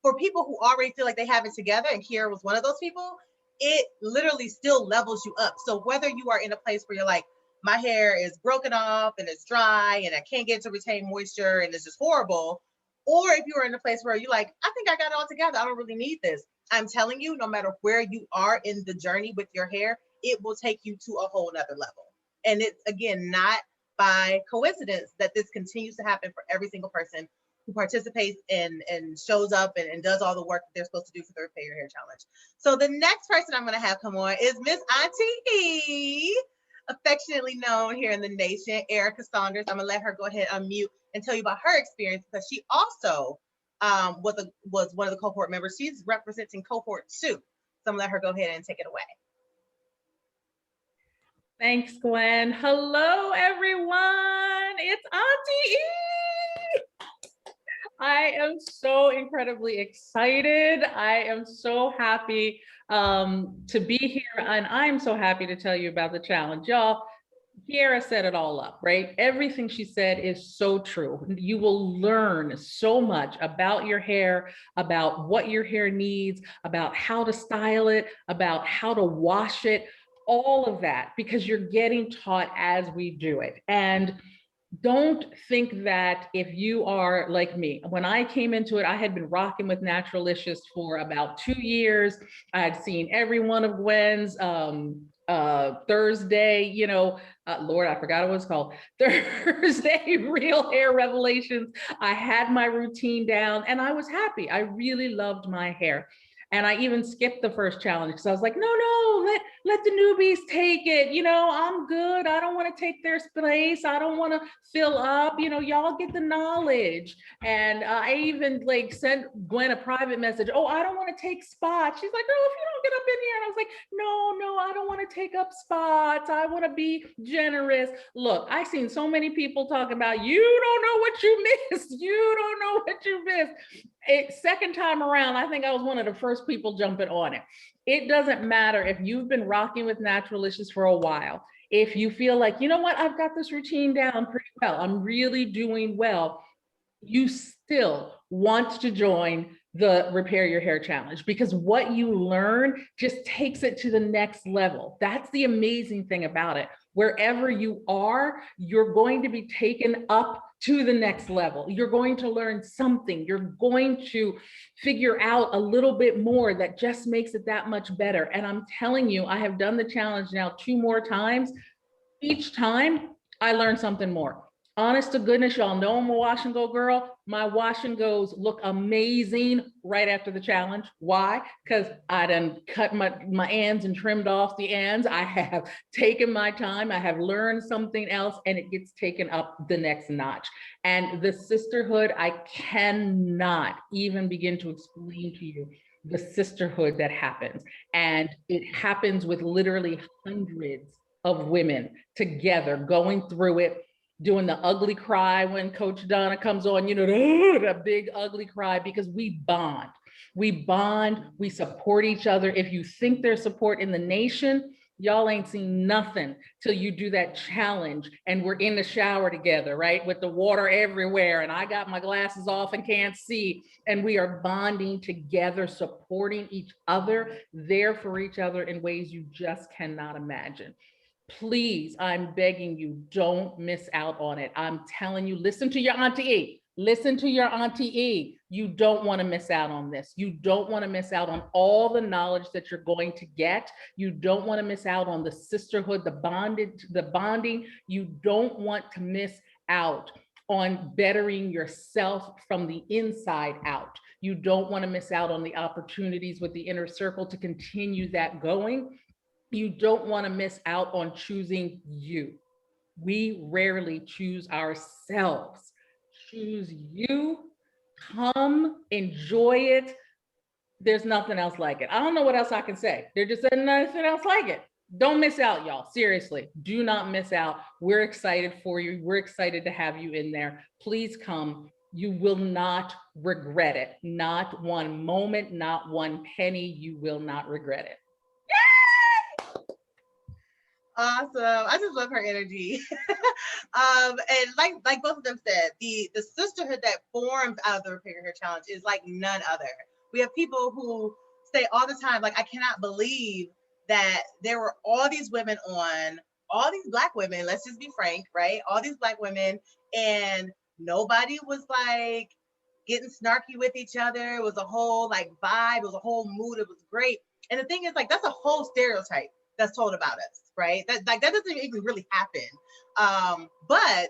Speaker 4: for people who already feel like they have it together, and Kiera was one of those people, it literally still levels you up. So whether you are in a place where you're like, my hair is broken off and it's dry and I can't get to retain moisture and it's just horrible, or if you're in a place where you're like, I think I got it all together, I don't really need this. I'm telling you, no matter where you are in the journey with your hair, it will take you to a whole nother level. And it's, again, not by coincidence that this continues to happen for every single person who participates and shows up and does all the work that they're supposed to do for the Repair Your Hair Challenge. So the next person I'm going to have come on is Miss Auntie E, affectionately known here in the nation, Erica Saunders. I'm going to let her go ahead and unmute and tell you about her experience, because she also was one of the cohort members. She's representing cohort 2. So I'm going to let her go ahead and take it away.
Speaker 8: Thanks, Gwen. Hello, everyone. It's Auntie E. I am so incredibly excited. I am so happy to be here, and I'm so happy to tell you about the challenge. Y'all, Kiera set it all up, right? Everything she said is so true. You will learn so much about your hair, about what your hair needs, about how to style it, about how to wash it, all of that, because you're getting taught as we do it. And don't think that if you are like me. When I came into it, I had been rocking with Naturalicious for about 2 years. I had seen every one of Gwen's Thursday, Lord, I forgot what it was called, Thursday Real Hair Revelations. I had my routine down and I was happy. I really loved my hair. And I even skipped the first challenge because I was like, no, let the newbies take it. I'm good. I don't want to take their space. I don't want to fill up. Y'all get the knowledge. And I even sent Gwen a private message. Oh, I don't want to take spots. She's like, girl, if you don't get up in here. And I was like, no, I don't want to take up spots. I want to be generous. Look, I've seen so many people talk about, you don't know what you missed. You don't know what you missed. Second time around, I think I was one of the first people jumping on it. It doesn't matter if you've been rocking with Naturalicious for a while. If you feel like, you know what, I've got this routine down pretty well, I'm really doing well, you still want to join the Repair Your Hair Challenge, because what you learn just takes it to the next level. That's the amazing thing about it. Wherever you are, you're going to be taken up to the next level. You're going to learn something. You're going to figure out a little bit more that just makes it that much better. And I'm telling you, I have done the challenge now 2 more times. Each time I learn something more. Honest to goodness, y'all know I'm a wash and go girl. My wash and goes look amazing right after the challenge. Why? Because I done cut my ends and trimmed off the ends. I have taken my time. I have learned something else, and it gets taken up the next notch. And the sisterhood, I cannot even begin to explain to you the sisterhood that happens. And it happens with literally hundreds of women together going through it, doing the ugly cry when Coach Donna comes on, the big ugly cry, because we bond, we support each other. If you think there's support in the nation, y'all ain't seen nothing till you do that challenge and we're in the shower together, right? With the water everywhere and I got my glasses off and can't see, and we are bonding together, supporting each other, there for each other in ways you just cannot imagine. Please, I'm begging you, don't miss out on it. I'm telling you, listen to your Auntie E. Listen to your Auntie E. You don't want to miss out on this. You don't want to miss out on all the knowledge that you're going to get. You don't want to miss out on the sisterhood, the bonding. You don't want to miss out on bettering yourself from the inside out. You don't want to miss out on the opportunities with the inner circle to continue that going. You don't want to miss out on choosing you. We rarely choose ourselves. Choose you, come, enjoy it. There's nothing else like it. I don't know what else I can say. There just isn't nothing else like it. Don't miss out, y'all. Seriously, do not miss out. We're excited for you. We're excited to have you in there. Please come. You will not regret it. Not one moment, not one penny. You will not regret it.
Speaker 4: Awesome. I just love her energy. And like both of them said, the sisterhood that forms out of the Repair Your Hair Challenge is like none other. We have people who say all the time, like, I cannot believe that there were all these women on, all these Black women, let's just be frank, right? All these Black women, and nobody was like getting snarky with each other. It was a whole like vibe, it was a whole mood, it was great. And the thing is, like, that's a whole stereotype that's told about us, right? That doesn't even really happen. But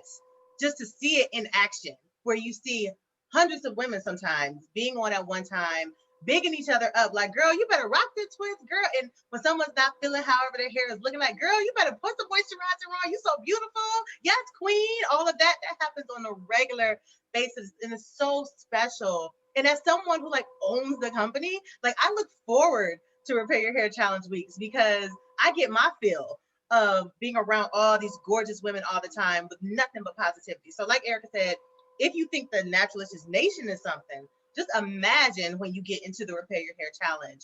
Speaker 4: just to see it in action, where you see hundreds of women sometimes being on at one time, bigging each other up, like, girl, you better rock this twist, girl. And when someone's not feeling however their hair is looking like, girl, you better put some moisturizer on. You so beautiful. Yes, queen. All of that happens on a regular basis, and it's so special. And as someone who like owns the company, like, I look forward to Repair Your Hair Challenge weeks because I get my fill of being around all these gorgeous women all the time with nothing but positivity. So like Erica said, if you think the Naturalicious Nation is something, just imagine when you get into the Repair Your Hair Challenge.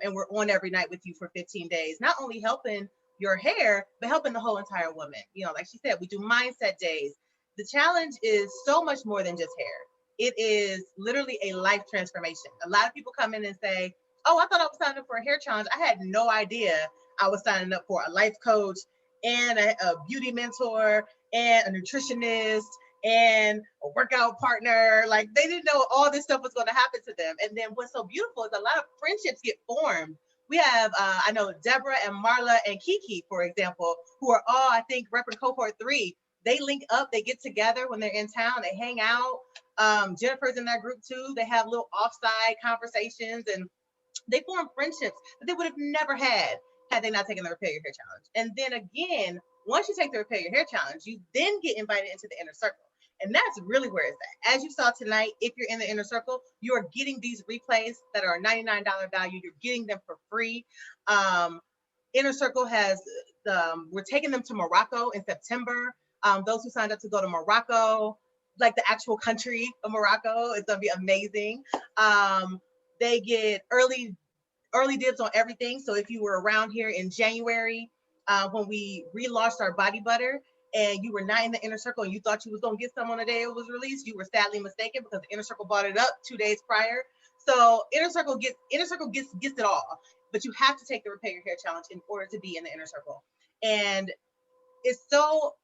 Speaker 4: And we're on every night with you for 15 days, not only helping your hair, but helping the whole entire woman. You know, like she said, we do mindset days. The challenge is so much more than just hair. It is literally a life transformation. A lot of people come in and say, oh, I thought I was signing up for a hair challenge. I had no idea I was signing up for a life coach and a beauty mentor and a nutritionist and a workout partner. Like, they didn't know all this stuff was going to happen to them. And then what's so beautiful is a lot of friendships get formed. We have, I know Deborah and Marla and Kiki, for example, who are all, I think, repping cohort 3. They link up, they get together when they're in town, they hang out. Jennifer's in that group too. They have little offside conversations, and they form friendships that they would have never had they not taken the Repair Your Hair Challenge. And then again, once you take the Repair Your Hair Challenge, you then get invited into the inner circle. And that's really where it's at. As you saw tonight, if you're in the inner circle, you are getting these replays that are $99 value. You're getting them for free. Inner Circle has, we're taking them to Morocco in September. Those who signed up to go to Morocco, like the actual country of Morocco, it's gonna be amazing. They get early dibs on everything. So if you were around here in January, when we relaunched our body butter, and you were not in the inner circle and you thought you was gonna get some on the day it was released, you were sadly mistaken, because the inner circle bought it up 2 days prior. So inner circle gets it all, but you have to take the Repair Your Hair Challenge in order to be in the inner circle. And it's so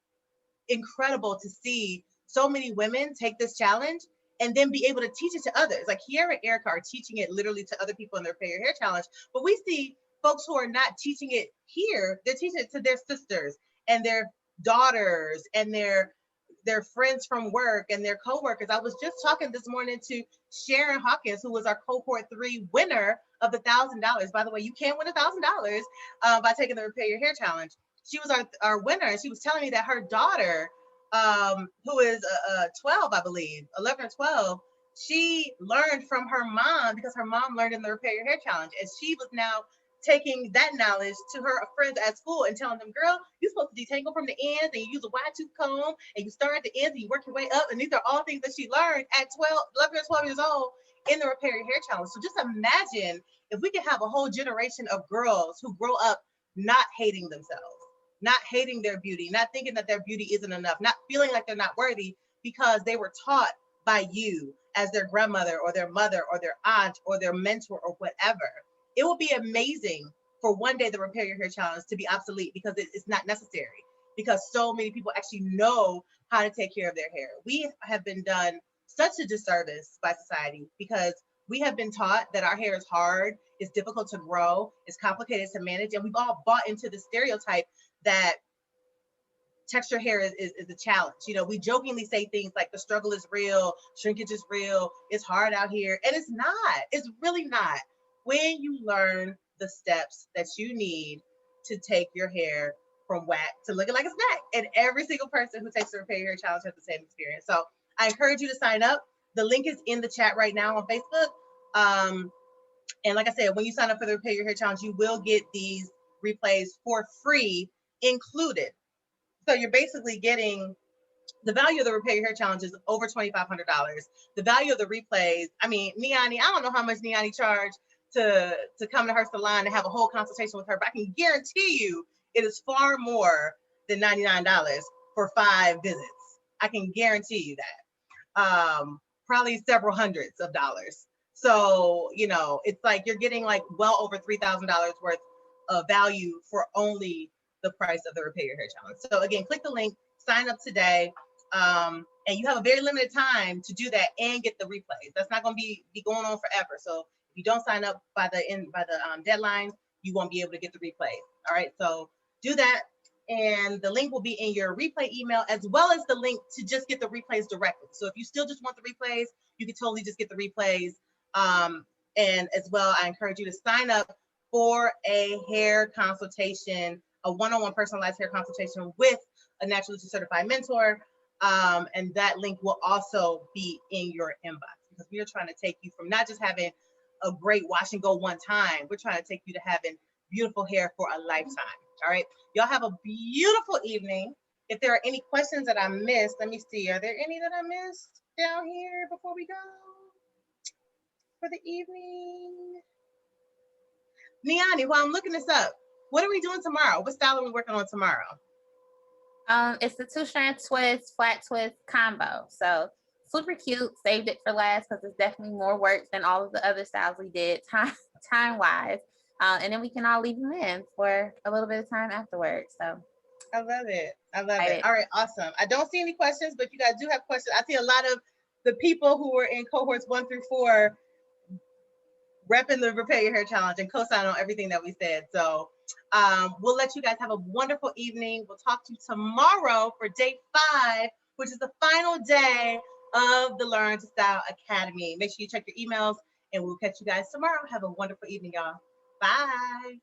Speaker 4: incredible to see so many women take this challenge and then be able to teach it to others. Like Kiara and Erica are teaching it literally to other people in their Repair Your Hair Challenge, but we see folks who are not teaching it here, they're teaching it to their sisters and their daughters and their friends from work and their coworkers. I was just talking this morning to Sharon Hawkins, who was our cohort 3 winner of the $1,000. By the way, you can win $1,000 by taking the Repair Your Hair Challenge. She was our winner, and she was telling me that her daughter, who is 12, I believe, 11 or 12, she learned from her mom because her mom learned in the Repair Your Hair Challenge, and she was now taking that knowledge to her friends at school and telling them, girl, you're supposed to detangle from the ends, and you use a wide tooth comb, and you start at the ends and you work your way up. And these are all things that she learned at 11 or 12 years old in the Repair Your Hair Challenge. So just imagine if we could have a whole generation of girls who grow up not hating themselves, not hating their beauty, not thinking that their beauty isn't enough, not feeling like they're not worthy because they were taught by you as their grandmother or their mother or their aunt or their mentor or whatever. It will be amazing for one day the Repair Your Hair Challenge to be obsolete because it's not necessary, because so many people actually know how to take care of their hair. We have been done such a disservice by society because we have been taught that our hair is hard, it's difficult to grow, it's complicated to manage, and we've all bought into the stereotype that texture hair is a challenge. You know, we jokingly say things like the struggle is real, shrinkage is real, it's hard out here, and it's not. It's really not. When you learn the steps that you need to take your hair from whack to looking like a snack, and every single person who takes the Repair Your Hair Challenge has the same experience. So I encourage you to sign up. The link is in the chat right now on Facebook. And like I said, when you sign up for the Repair Your Hair Challenge, you will get these replays for free included. So you're basically getting the value of the Repair Your Hair Challenge is over $2,500. The value of the replays, I mean, Niani, I don't know how much Niani charged to come to her salon and have a whole consultation with her, but I can guarantee you it is far more than $99 for 5 visits. I can guarantee you that. Probably several hundreds of dollars. So, you know, it's like you're getting like well over $3,000 worth of value for only the price of the Repair Your Hair Challenge. So again, click the link, sign up today, and you have a very limited time to do that and get the replays. That's not going to be going on forever. So if you don't sign up by the deadline, you won't be able to get the replays. All right, so do that, and the link will be in your replay email, as well as the link to just get the replays directly. So if you still just want the replays, you can totally just get the replays. And as well, I encourage you to sign up for a hair consultation, a one-on-one personalized hair consultation with a Naturalicious certified mentor. And that link will also be in your inbox, because we are trying to take you from not just having a great wash and go one time, we're trying to take you to having beautiful hair for a lifetime. All right, y'all have a beautiful evening. If there are any questions that I missed, let me see. Are there any that I missed down here before we go for the evening? Niani, while I'm looking this up, what are we doing tomorrow? What style are we working on tomorrow?
Speaker 5: It's the 2-strand twist, flat twist combo. So super cute. Saved it for last because it's definitely more work than all of the other styles we did time wise. And then we can all leave them in for a little bit of time afterwards. So
Speaker 4: I love it. I love it. All right, awesome. I don't see any questions, but you guys do have questions. I see a lot of the people who were in cohorts 1 through 4 repping the Repair Your Hair Challenge and co-sign on everything that we said. So we'll let you guys have a wonderful evening. We'll talk to you tomorrow for day 5, which is the final day of the Learn to Style Academy. Make sure you check your emails, and we'll catch you guys tomorrow. Have a wonderful evening, y'all. Bye.